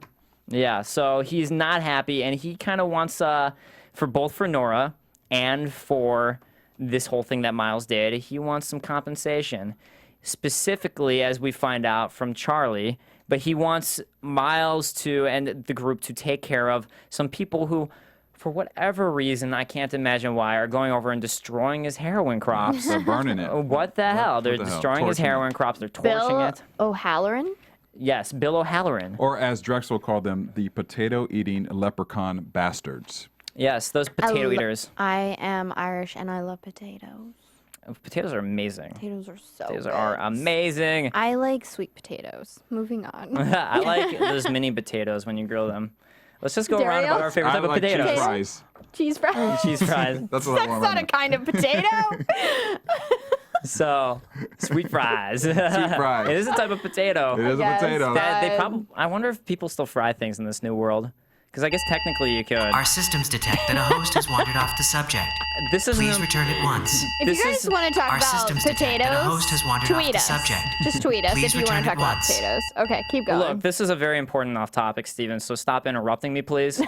Yeah, so he's not happy, and he kind of wants, for Nora and for this whole thing that Miles did, he wants some compensation. Specifically, as we find out from Charlie, but he wants Miles and the group to take care of some people who, for whatever reason, I can't imagine why, are going over and destroying his heroin crops. They're burning it. What the hell? They're the hell? destroying his Torching it. heroin crops. They're torching Bill it. O'Halloran? Yes, Bill O'Halloran. Or as Drexel called them, the potato-eating leprechaun bastards. Yes, those potato eaters. I am Irish and I love potatoes. Potatoes are amazing. Potatoes are so Potatoes good. are amazing. I like sweet potatoes. Moving on. I like those mini potatoes when you grill them. Let's just go around Derrial? about our favorite I type of like potatoes. cheese fries. Cheese fries. Cheese fries. That's what I That's want. not a kind of potato. So, sweet fries. Sweet fries. It is a type of potato. It is a guess. potato. That they Fine. probably. I wonder if people still fry things in this new world. Because I guess technically you could. Our systems detect that a host has wandered off the subject. This is Please return at once. If This you guys is- want to talk Our about systems detect that a potatoes, host has wandered off tweet the us. subject. Just tweet us Please if you want return to at talk about once. potatoes. Okay, keep going. Look, this is a very important off-topic, Steven, so stop interrupting me, please.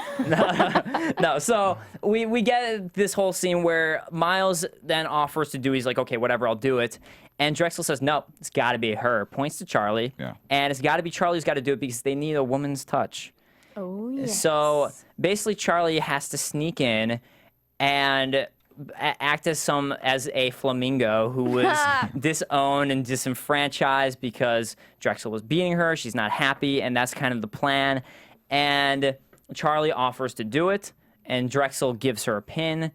No, so we get this whole scene where Miles then offers to do, he's like, okay, whatever, I'll do it. And Drexel says, no, it's got to be her. Points to Charlie. Yeah. And it's got to be Charlie who's got to do it because they need a woman's touch. Oh, yes. So basically, Charlie has to sneak in and act as a flamingo who was disowned and disenfranchised because Drexel was beating her. She's not happy, and that's kind of the plan. And Charlie offers to do it, and Drexel gives her a pin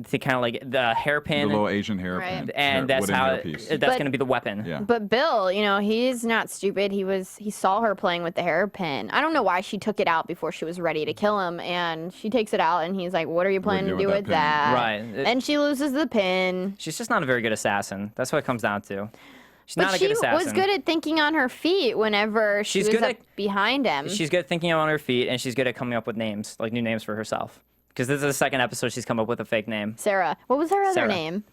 to kind of like the hairpin. The little Asian hairpin. Right. And that's wooden how hairpiece. that's But- going to be the weapon. Yeah. But Bill, he's not stupid. He saw her playing with the hairpin. I don't know why she took it out before she was ready to kill him, and she takes it out, and he's like, "What are you planning to do with pin?" that?" Right. And she loses the pin. She's just not a very good assassin. That's what it comes down to. She's But not a she good assassin. was good at thinking on her feet whenever she She's was good up at- behind him. She's good at thinking on her feet, and she's good at coming up with names, like new names for herself. Because this is the second episode she's come up with a fake name. Sarah. What was her other Sarah. name?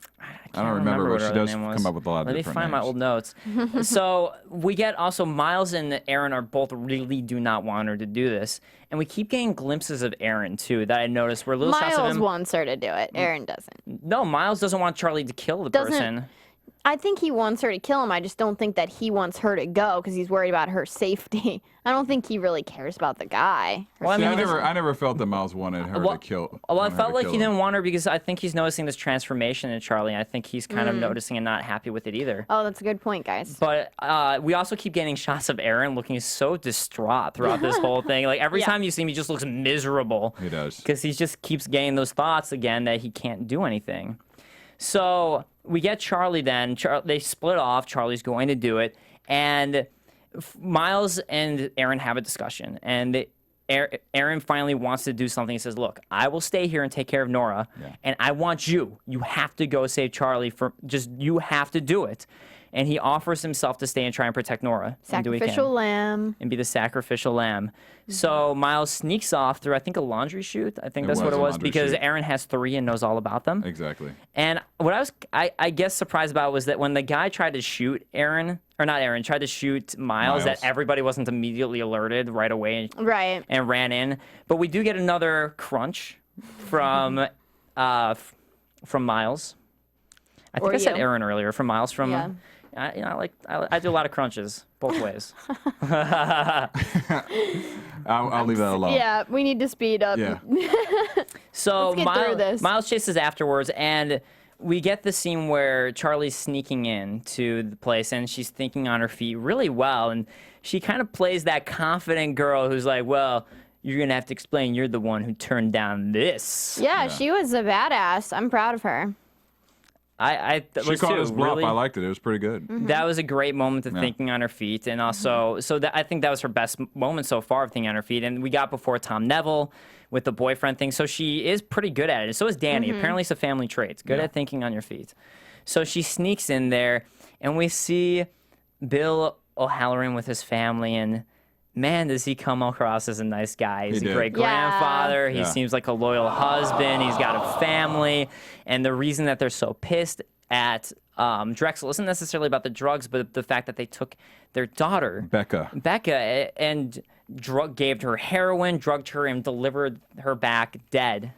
I don't remember, what but her she other does name was. come up with a lot of Let me different find my names. old notes. So we get also Miles and Aaron are both really do not want her to do this. And we keep getting glimpses of Aaron, too, that I noticed where little shots of Miles him. wants her to do it. Aaron doesn't. No, Miles doesn't want Charlie to kill the Doesn't- person. I think he wants her to kill him. I just don't think that he wants her to go because he's worried about her safety. I don't think he really cares about the guy. Well, See, I this- never felt that Miles wanted her to kill. Well, I wanted her felt to like kill he him. didn't want her because I think he's noticing this transformation in Charlie. I think he's kind of noticing and not happy with it either. Oh, that's a good point, guys. But we also keep getting shots of Aaron looking so distraught throughout this whole thing. Like every Yeah. time you see him, he just looks miserable. He does. Because he just keeps getting those thoughts again that he can't do anything. So we get Charlie then. They split off. Charlie's going to do it. And Miles and Aaron have a discussion. And Aaron finally wants to do something. He says, look, I will stay here and take care of Nora. Yeah. And I want you. You have to go save Charlie. You have to do it. and he offers himself to stay and try and protect Nora. And do what he can. Sacrificial lamb. And be the sacrificial lamb. So Miles sneaks off through, I think, a laundry chute. I think that's what it a was, laundry because chute. Aaron has 3 and knows all about them. Exactly. And what I guess surprised about was that when the guy tried to shoot tried to shoot Miles, that everybody wasn't immediately alerted right away Right. and ran in. But we do get another crunch from Miles. I think Or I said you. Aaron earlier. From Miles. From Yeah. I do a lot of crunches both ways. I'll leave that alone. Yeah, we need to speed up. Yeah. So Let's get through this. Miles chases afterwards, and we get the scene where Charlie's sneaking in to the place, and she's thinking on her feet really well, and she kind of plays that confident girl who's like, well, you're going to have to explain you're the one who turned down this. Yeah, she was a badass. I'm proud of her. She called his bluff. Really, I liked it. It was pretty good. that was a great moment of thinking on her feet, and also, I think that was her best moment so far of thinking on her feet. And we got before Tom Neville with the boyfriend thing, so she is pretty good at it. So is Danny. Apparently, it's a family trait. Good at thinking on your feet. So she sneaks in there, and we see Bill O'Halloran with his family, and man, does he come across as a nice guy. He's a great grandfather. He seems like a loyal husband. He's got a family. And the reason that they're so pissed at Drexel isn't necessarily about the drugs, but the fact that they took their daughter, Becca, and gave her heroin, drugged her, and delivered her back dead.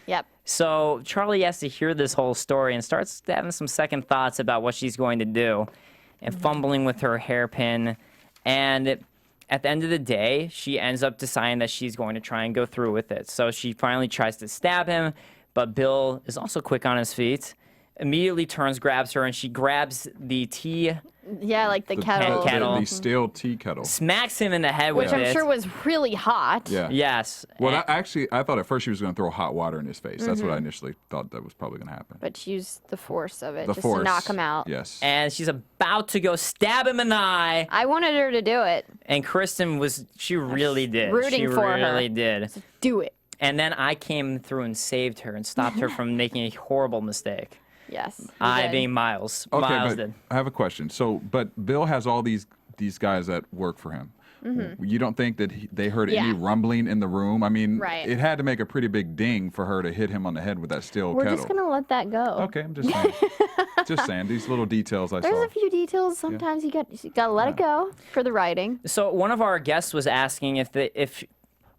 Yep. So Charlie has to hear this whole story and starts having some second thoughts about what she's going to do and fumbling with her hairpin. And at the end of the day, she ends up deciding that she's going to try and go through with it. So she finally tries to stab him, but Bill is also quick on his feet, immediately turns, grabs her, and she grabs the tea. Yeah, like the kettle. The steel tea kettle. Smacks him in the head with Which it. I'm sure was really hot. Yeah. Yes. Well, I thought at first she was going to throw hot water in his face. That's what I initially thought that was probably going to happen. But she used the force of it The just force. to knock him out. Yes. And she's about to go stab him in the eye. I wanted her to do it. And Kristen she really did. Rooting she for her. really did. Do it. And then I came through and saved her and stopped her from making a horrible mistake. Yes. I did. being Miles. Okay, Miles but did. I have a question. So, but Bill has all these guys that work for him. You don't think that they heard any Yeah. rumbling in the room? I mean, Right. it had to make a pretty big ding for her to hit him on the head with that steel We're kettle. just going to let that go. Okay, I'm just saying. Just saying, these little details I There's saw. a few details. Sometimes you got to let it go for the writing. So one of our guests was asking if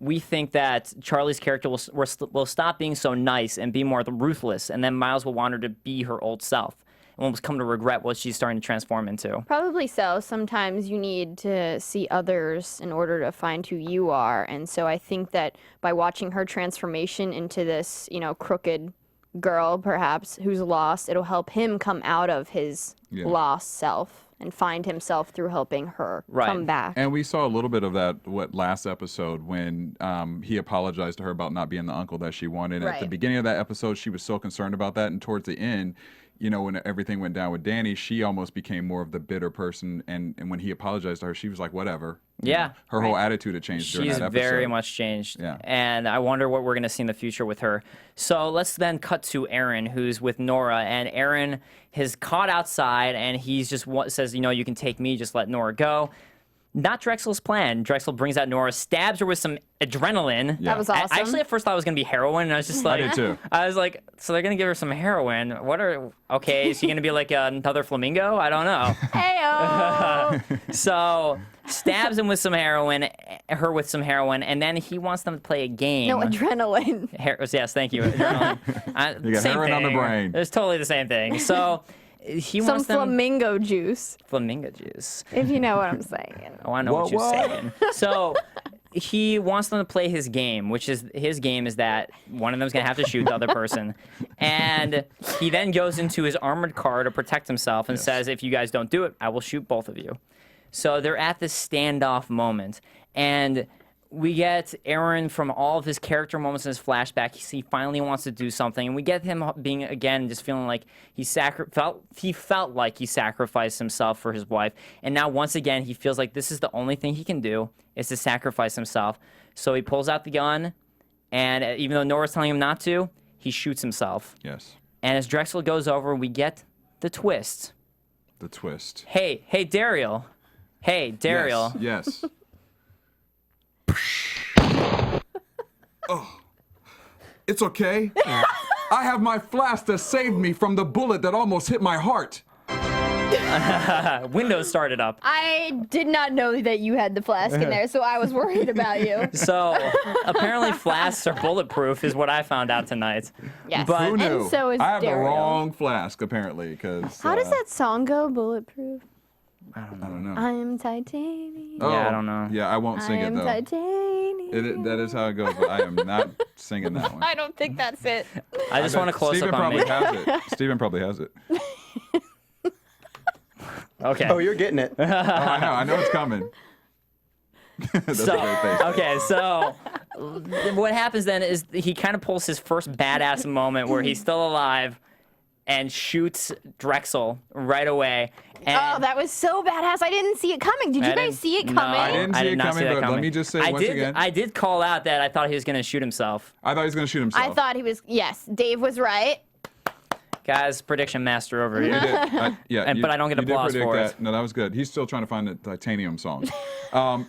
we think that Charlie's character will stop being so nice and be more ruthless, and then Miles will want her to be her old self and will come to regret what she's starting to transform into. Probably so. Sometimes you need to see others in order to find who you are. And so I think that by watching her transformation into this, crooked girl, perhaps, who's lost, it'll help him come out of his lost self and find himself through helping her come back. And we saw a little bit of that last episode when he apologized to her about not being the uncle that she wanted. At the beginning of that episode, she was so concerned about that, and towards the end, when everything went down with Danny, she almost became more of the bitter person. And when he apologized to her, she was like, whatever. Yeah. Her whole attitude had changed during that episode. She's very much changed. Yeah. And I wonder what we're going to see in the future with her. So let's then cut to Aaron, who's with Nora. And Aaron is caught outside, and he's just says, you can take me, just let Nora go. Not Drexel's plan. Drexel brings out Nora, stabs her with some adrenaline. That was awesome. I actually at first thought it was going to be heroin, and I was just like... I did too. I was like, so they're going to give her some heroin. Okay, is she going to be like another flamingo? I don't know. Heyo! So stabs him with some heroin, and then he wants them to play a game. No, adrenaline. Yes, thank you. Adrenaline. You got Same heroin on the thing. brain. It's totally the same thing. So he Some wants them... flamingo juice, Flamingo juice. if you know what I'm saying. Oh, I know what you're saying. So he wants them to play his game, which is his game is that one of them's going to have to shoot the other person. And he then goes into his armored car to protect himself and says, if you guys don't do it, I will shoot both of you. So they're at this standoff moment. And we get Aaron from all of his character moments in his flashback. He finally wants to do something, and we get him being again just feeling like he felt like he sacrificed himself for his wife, and now once again he feels like this is the only thing he can do is to sacrifice himself. So he pulls out the gun, and even though Nora's telling him not to, he shoots himself. Yes. And as Drexel goes over, we get the twist. the twist. Hey, Derrial. Hey, Derrial. Yes. Oh, it's okay. I have my flask that saved me from the bullet that almost hit my heart. Windows started up. I did not know that you had the flask in there, so I was worried about you. So apparently flasks are bulletproof is what I found out tonight. Yes. But Who knew? And so is I have the Derrial. wrong flask apparently, because How does that song go? Bulletproof. I don't know. I'm titanium. Oh, Yeah, I don't know. Yeah, I won't sing it I'm though. titanium. That is how it goes, but I am not singing that one. I don't think that's it. I just want to close Steven up on probably me. has it. Steven probably has it. Okay. Oh, you're getting it. Oh, I know it's coming. That's a great face. Okay, so what happens then is he kind of pulls his first badass moment where he's still alive and shoots Drexel right away. And Oh, that was so badass. I didn't see it coming. Did you I guys didn't- see it no, coming? I didn't see did it not coming, that but let me just say once again. I did call out that I thought he was going to shoot himself. I thought he was going to shoot himself. I thought he was. Yes, Dave was right. Guys, prediction master over You here. did. Yeah, But I don't get you did applause predict for it. that. No, that was good. He's still trying to find the titanium song. No,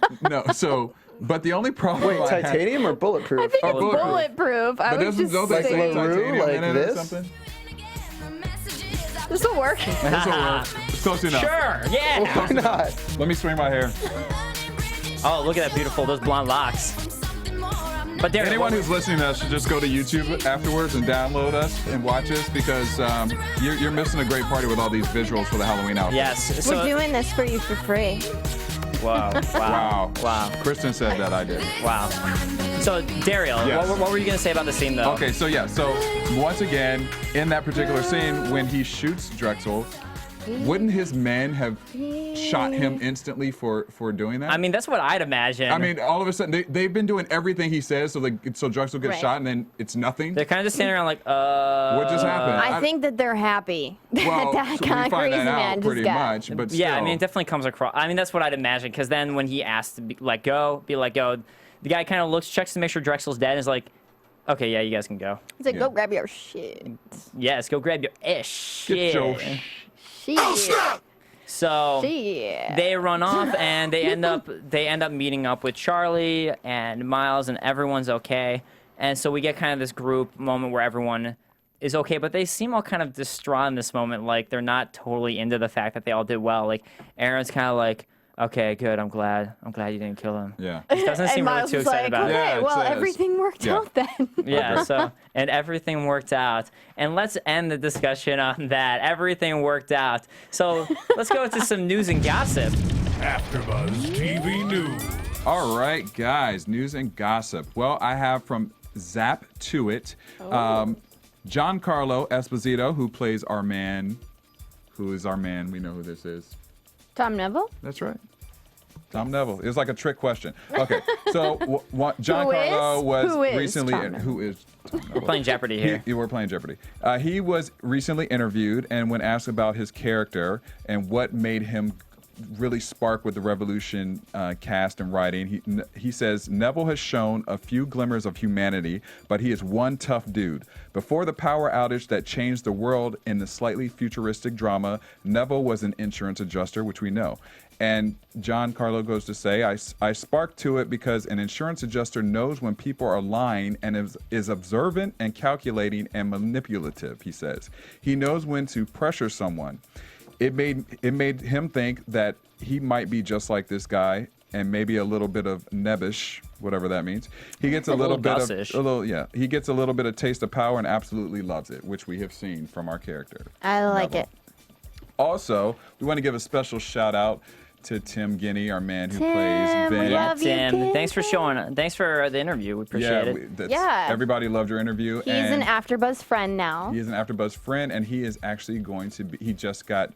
so, but the only problem Wait, I had- titanium or bulletproof? I think Oh, it's bulletproof. bulletproof. I But was doesn't just they say saying. LaRue, titanium like in it or this? something? This will work. This will work. It's close enough. Sure, yeah. Why not? Let me swing my hair. Oh, look at that beautiful, those blonde locks. But there, Anyone who's listening to us should just go to YouTube afterwards and download us and watch us, because you're missing a great party with all these visuals for the Halloween outfit. yes. We're So, doing this for you for free. wow. Wow. Kristen said that, I did. Wow. So, Derrial, Yes. what were you going to say about the scene, though? Okay, so once again, in that particular scene, when he shoots Drexel, wouldn't his men have shot him instantly for doing that? I mean, that's what I'd imagine. I mean, all of a sudden, they've been doing everything he says, so Drexel gets Right. shot, and then it's nothing. they're kind of just standing around like, What just happened? I think that they're happy Well, that so we kind of find crazy that man out just pretty got. much, but still. Yeah, I mean, it definitely comes across. I mean, that's what I'd imagine, because then when he asked to be let go, the guy kind of looks, checks to make sure Drexel's dead, and is like, okay, yeah, you guys can go. He's like, Yeah. go grab your shit. Yes, go grab your shit. Get your Shit. So Shit. they run off and they end up meeting up with Charlie and Miles, and everyone's okay. And so we get kind of this group moment where everyone is okay, but they seem all kind of distraught in this moment, like they're not totally into the fact that they all did well. Like Aaron's kind of like, okay, good, I'm glad you didn't kill him. Yeah. He doesn't seem really Miles too was excited like, about it. okay, Yeah, well, it's- everything worked yeah. out then. Yeah, so, and everything worked out. And let's end the discussion on that. Everything worked out. So let's go to some news and gossip. AfterBuzz TV News. All right, guys, news and gossip. Well, I have from Zap to It, Giancarlo Esposito, who plays our man. Who is our man? We know who this is. Tom Neville? That's right. Tom Neville. It was like a trick question. Okay, so Giancarlo was Who is recently. Tom Neville? Who is Tom Neville? We're playing Jeopardy here. You were playing Jeopardy. He was recently interviewed, and when asked about his character and what made him really spark with the Revolution cast and writing, he says, Neville has shown a few glimmers of humanity, but he is one tough dude. Before the power outage that changed the world in the slightly futuristic drama, Neville was an insurance adjuster, which we know. And Giancarlo goes to say, I spark to it because an insurance adjuster knows when people are lying and is observant and calculating and manipulative, he says. He knows when to pressure someone. It made him think that he might be just like this guy, and maybe a little bit of nebbish, whatever that means. He gets a little bit Gussish. he gets a little bit of taste of power and absolutely loves it, which we have seen from our character. I like Neville. it. Also, we want to give a special shout out to Tim Guinea, our man who Tim, plays Ben. we love you, Tim, Tim. thanks for the interview. We appreciate it. Yeah. Everybody loved your interview. He's an AfterBuzz friend now. He is an AfterBuzz friend, and he is actually going to be. He just got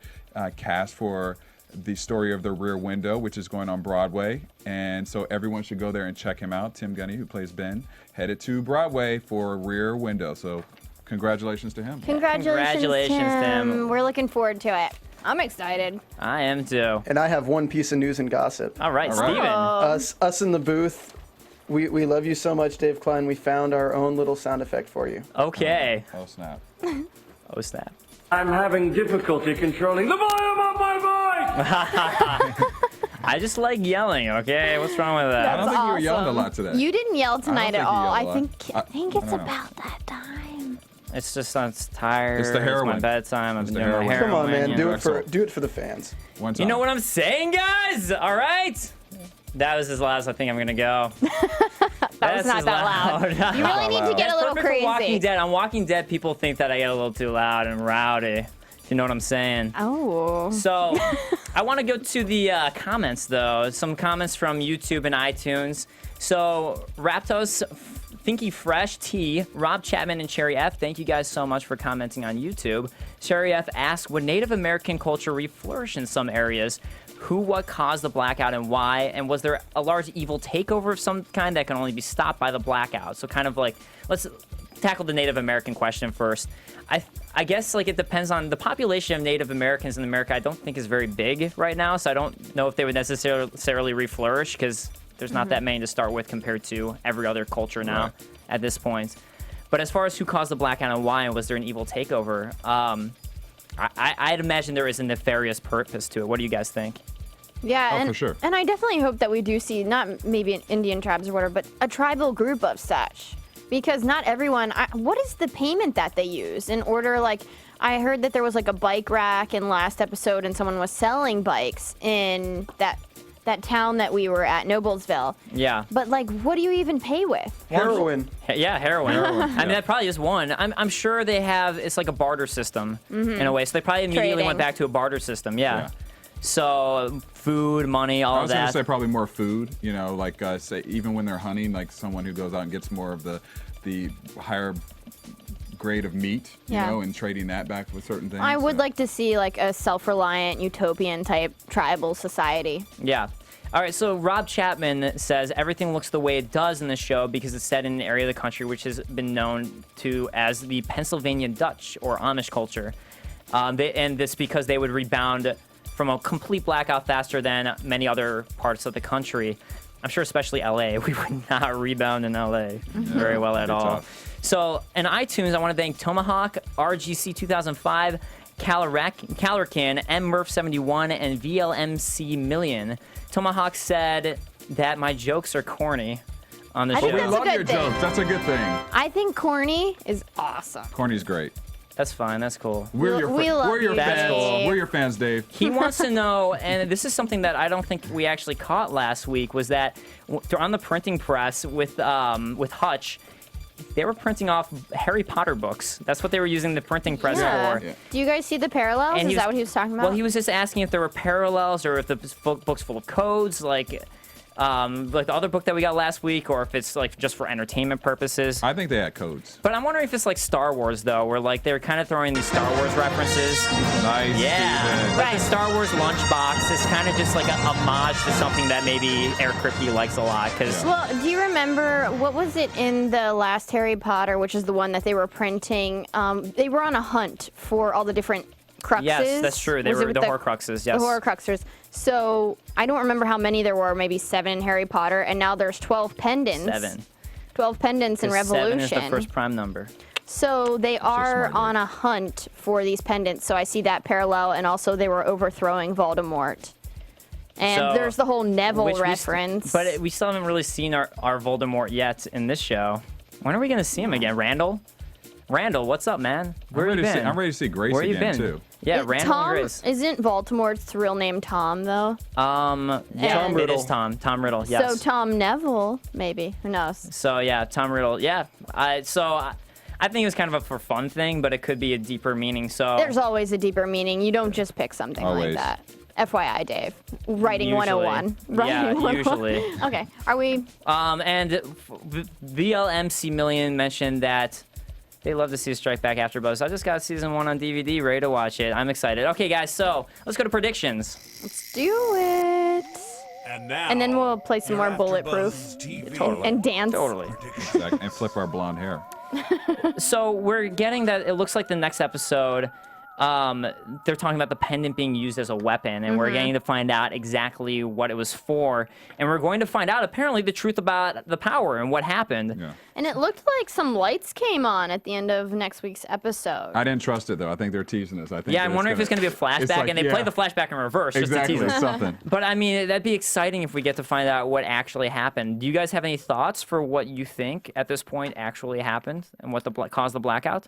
cast for the story of the Rear Window, which is going on Broadway, and so everyone should go there and check him out. Tim Guinea, who plays Ben, headed to Broadway for Rear Window. So, congratulations to him. Congratulations, Tim. We're looking forward to it. I'm excited. I am too. And I have one piece of news and gossip. All right, All right. Steven. Us in the booth, we love you so much, Dave Klein. We found our own little sound effect for you. Okay. Oh snap! Oh, snap. I'm having difficulty controlling the volume of my I just like yelling, okay? What's wrong with that? I don't think you were yelling a lot today. You didn't yell tonight at think you all. yelled a I lot. think I it's don't know. about that time. It's just I'm tired. It's the heroin. It's my bedtime. I've It's been the doing my heroin. heroin. Come on, man. you Do know. it for the fans. One time. You know what I'm saying, guys? All right. That was as loud as I think I'm gonna go. That was not that loud. You really need to get a little Perfect for crazy. Walking Dead. On Walking Dead, people think that I get a little too loud and rowdy. You know what I'm saying? Oh. So, I want to go to the comments, though. Some comments from YouTube and iTunes. So, Raptos, Thinky Fresh T, Rob Chapman, and Cherry F, thank you guys so much for commenting on YouTube. Cherry F asked, would Native American culture re-flourish in some areas? What caused the blackout and why? And was there a large evil takeover of some kind that can only be stopped by the blackout? So kind of like, let's tackle the Native American question first. I guess like it depends on the population of Native Americans in America. I don't think is very big right now, so I don't know if they would necessarily re-flourish because there's not that many to start with compared to every other culture now at this point. But as far as who caused the blackout and why, and was there an evil takeover? I'd imagine there is a nefarious purpose to it. What do you guys think? Yeah, and, for sure. and I definitely hope that we do see, not maybe an Indian tribes or whatever, but a tribal group of such. Because not everyone, what is the payment that they use in order, like, I heard that there was like a bike rack in last episode and someone was selling bikes in that town that we were at, Noblesville. Yeah. But like, what do you even pay with? Heroin. Yeah, heroin. I mean, that probably is one. I'm sure they have, it's like a barter system in a way. So they probably immediately Trading. went back to a barter system. Yeah. So food, money, all I of was going that. to say probably more food, you know, like say even when they're hunting, like someone who goes out and gets more of the higher grade of meat, you know, and trading that back with certain things. I would like to see like a self-reliant utopian type tribal society. Yeah. All right, so Rob Chapman says everything looks the way it does in the show because it's set in an area of the country which has been known to as the Pennsylvania Dutch or Amish culture. And this because they would rebound from a complete blackout faster than many other parts of the country. I'm sure especially LA. We would not rebound in LA very well at all. Tough. So in iTunes, I want to thank Tomahawk, RGC 2005, Calorkin, MMurph71, and VLMC Million. Tomahawk said that my jokes are corny on the I show. think We that's a love good your thing. jokes. That's a good thing. I think corny is awesome. Corny's great. That's fine. That's cool. We're your, We love we're your you, fans. Dave. We're your fans, Dave. He wants to know, and this is something that I don't think we actually caught last week, was that on the printing press with Hutch, they were printing off Harry Potter books. That's what they were using the printing press for. Yeah. Do you guys see the parallels? And Is that what he was talking about? Well, he was just asking if there were parallels or if the book's full of codes, like the other book that we got last week, or if it's like just for entertainment purposes. I think they had codes. But I'm wondering if it's like Star Wars though, where like they're kind of throwing these Star Wars references. Nice. Yeah, Steven. like the Star Wars lunchbox is kind of just like a homage to something that maybe Eric Kripke likes a lot. Because Well, do you remember, what was it in the last Harry Potter, which is the one that they were printing? They were on a hunt for all the different cruxes. yes, that's true. They Was it were with the Horcruxes. Yes. The Horcruxers. So I don't remember how many there were, maybe 7 in Harry Potter, and now there's 12 pendants. 7. 12 pendants in 'Cause Revolution. 7 is the first prime number. So they are smart, on a hunt for these pendants. So I see that parallel, and also they were overthrowing Voldemort. And So- there's the whole Neville Which reference. But we still haven't really seen our Voldemort yet in this show. When are we going to see him again? Randall, what's up, man? Where I'm you ready to been? see, I'm ready to see Grace Where you again, been? too. Yeah, Is Randall Tom, and Grace. Isn't Voldemort's real name Tom, though? Yeah, Tom it Riddle. is Tom. Tom Riddle, yes. So Tom Neville, maybe. Who knows? So, yeah, Tom Riddle. Yeah. I think it was kind of a for fun thing, but it could be a deeper meaning. So There's always a deeper meaning. You don't just pick something Always. like that. FYI, Dave. Writing Usually. 101. Writing Yeah, 101. usually. Okay. Are we... And VLMC Million mentioned that they love to see Strike Back AfterBuzz. I just got season 1 on DVD, ready to watch it. I'm excited. Okay, guys, so let's go to predictions. Let's do it. And now, And then we'll play some your more Bulletproof. AfterBuzz TV Totally. And dance. Totally. And flip our blonde hair. So we're getting that it looks like the next episode they're talking about the pendant being used as a weapon, and we're getting to find out exactly what it was for, and we're going to find out apparently the truth about the power and what happened. Yeah. And it looked like some lights came on at the end of next week's episode. I didn't trust it though. I think they're teasing us. I think. Yeah, I'm wondering if it's going to be a flashback, like, and they play the flashback in reverse exactly, just to tease us. something. But I mean, that'd be exciting if we get to find out what actually happened. Do you guys have any thoughts for what you think at this point actually happened and what caused the blackout?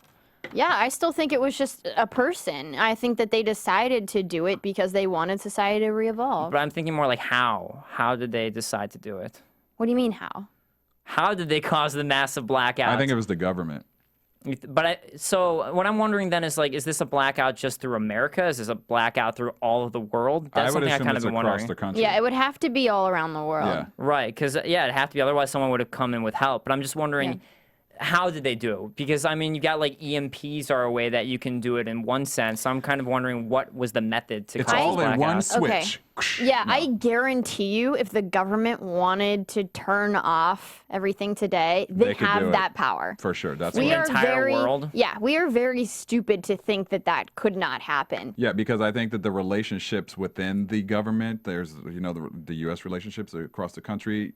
Yeah, I still think it was just a person. I think that they decided to do it because they wanted society to re-evolve. But I'm thinking more like how. How did they decide to do it? What do you mean, how? How did they cause the massive blackout? I think it was the government. But so what I'm wondering then is like, is this a blackout just through America? Is this a blackout through all of the world? That's I would something I assume kind it's of been across wondering. the country. Yeah, it would have to be all around the world. Yeah. Right, because it'd have to be. Otherwise, someone would have come in with help. But I'm just wondering, how did they do it? Because I mean, you got like EMPs are a way that you can do it in one sense. So I'm kind of wondering what was the method to It's cause all the in blackout. one switch. Yeah, I guarantee you, if the government wanted to turn off everything today, they could do have it. that power. For sure. That's We what are entire very, world? yeah, we are very stupid to think that that could not happen. Yeah, because I think that the relationships within the government, there's, the U.S. relationships across the country,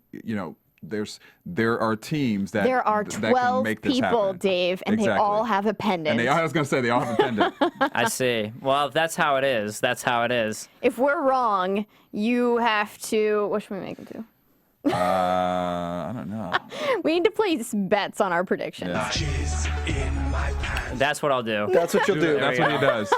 there are teams that There are that can 12 make this people, happen. Dave, and they Exactly. all have a pendant. And I was going to say, they all have a pendant. I see. Well, if that's how it is, that's how it is. If we're wrong, you have to. What should we make them do? I don't know. We need to place bets on our predictions. That's what I'll do. That's what you'll do. That's what he does.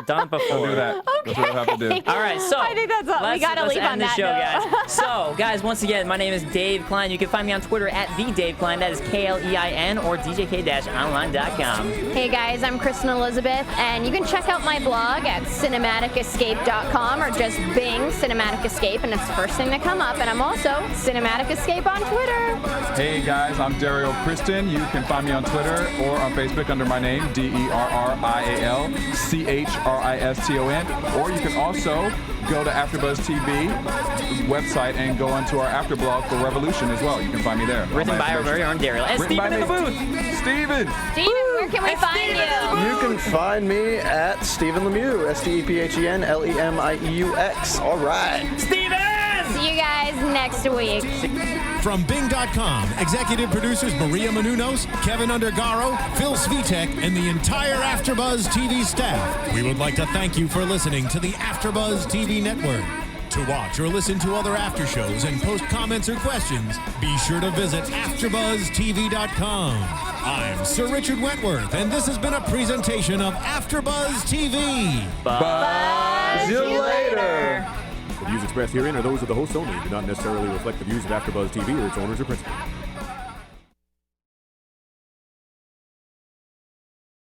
Done it before. Do that. That's what we'll have to do. All right, so I think that's all. We let's gotta leave end on the that show, note. guys. So, guys, once again, my name is Dave Klein. You can find me on Twitter at @TheDaveKlein. That is KLEIN or DJK-online.com. Hey guys, I'm Kristen Elizabeth, and you can check out my blog at cinematicescape.com or just Bing Cinematic Escape, and it's the first thing to come up. And I'm also Cinematic Escape on Twitter. Hey guys, I'm Derrial Christon. You can find me on Twitter or on Facebook under my name, DerrialChriston. Or you can also go to AfterBuzz TV website and go onto our Afterblog for Revolution as well. You can find me there. Written by our very own Derrial. And Written by Steven in the me. booth. Steven! Steven, where can we find you? You can find me at Stephen Lemieux, StephenLemieux. All right. Steven! See you guys next week. From Bing.com, executive producers Maria Menounos, Kevin Undergaro, Phil Svitek, and the entire AfterBuzz TV staff. We would like to thank you for listening to the AfterBuzz TV network. To watch or listen to other after shows and post comments or questions, be sure to visit AfterBuzzTV.com. I'm Sir Richard Wentworth, and this has been a presentation of AfterBuzz TV. Buzz you later. The views expressed herein are those of the hosts only and do not necessarily reflect the views of AfterBuzz TV or its owners or principals.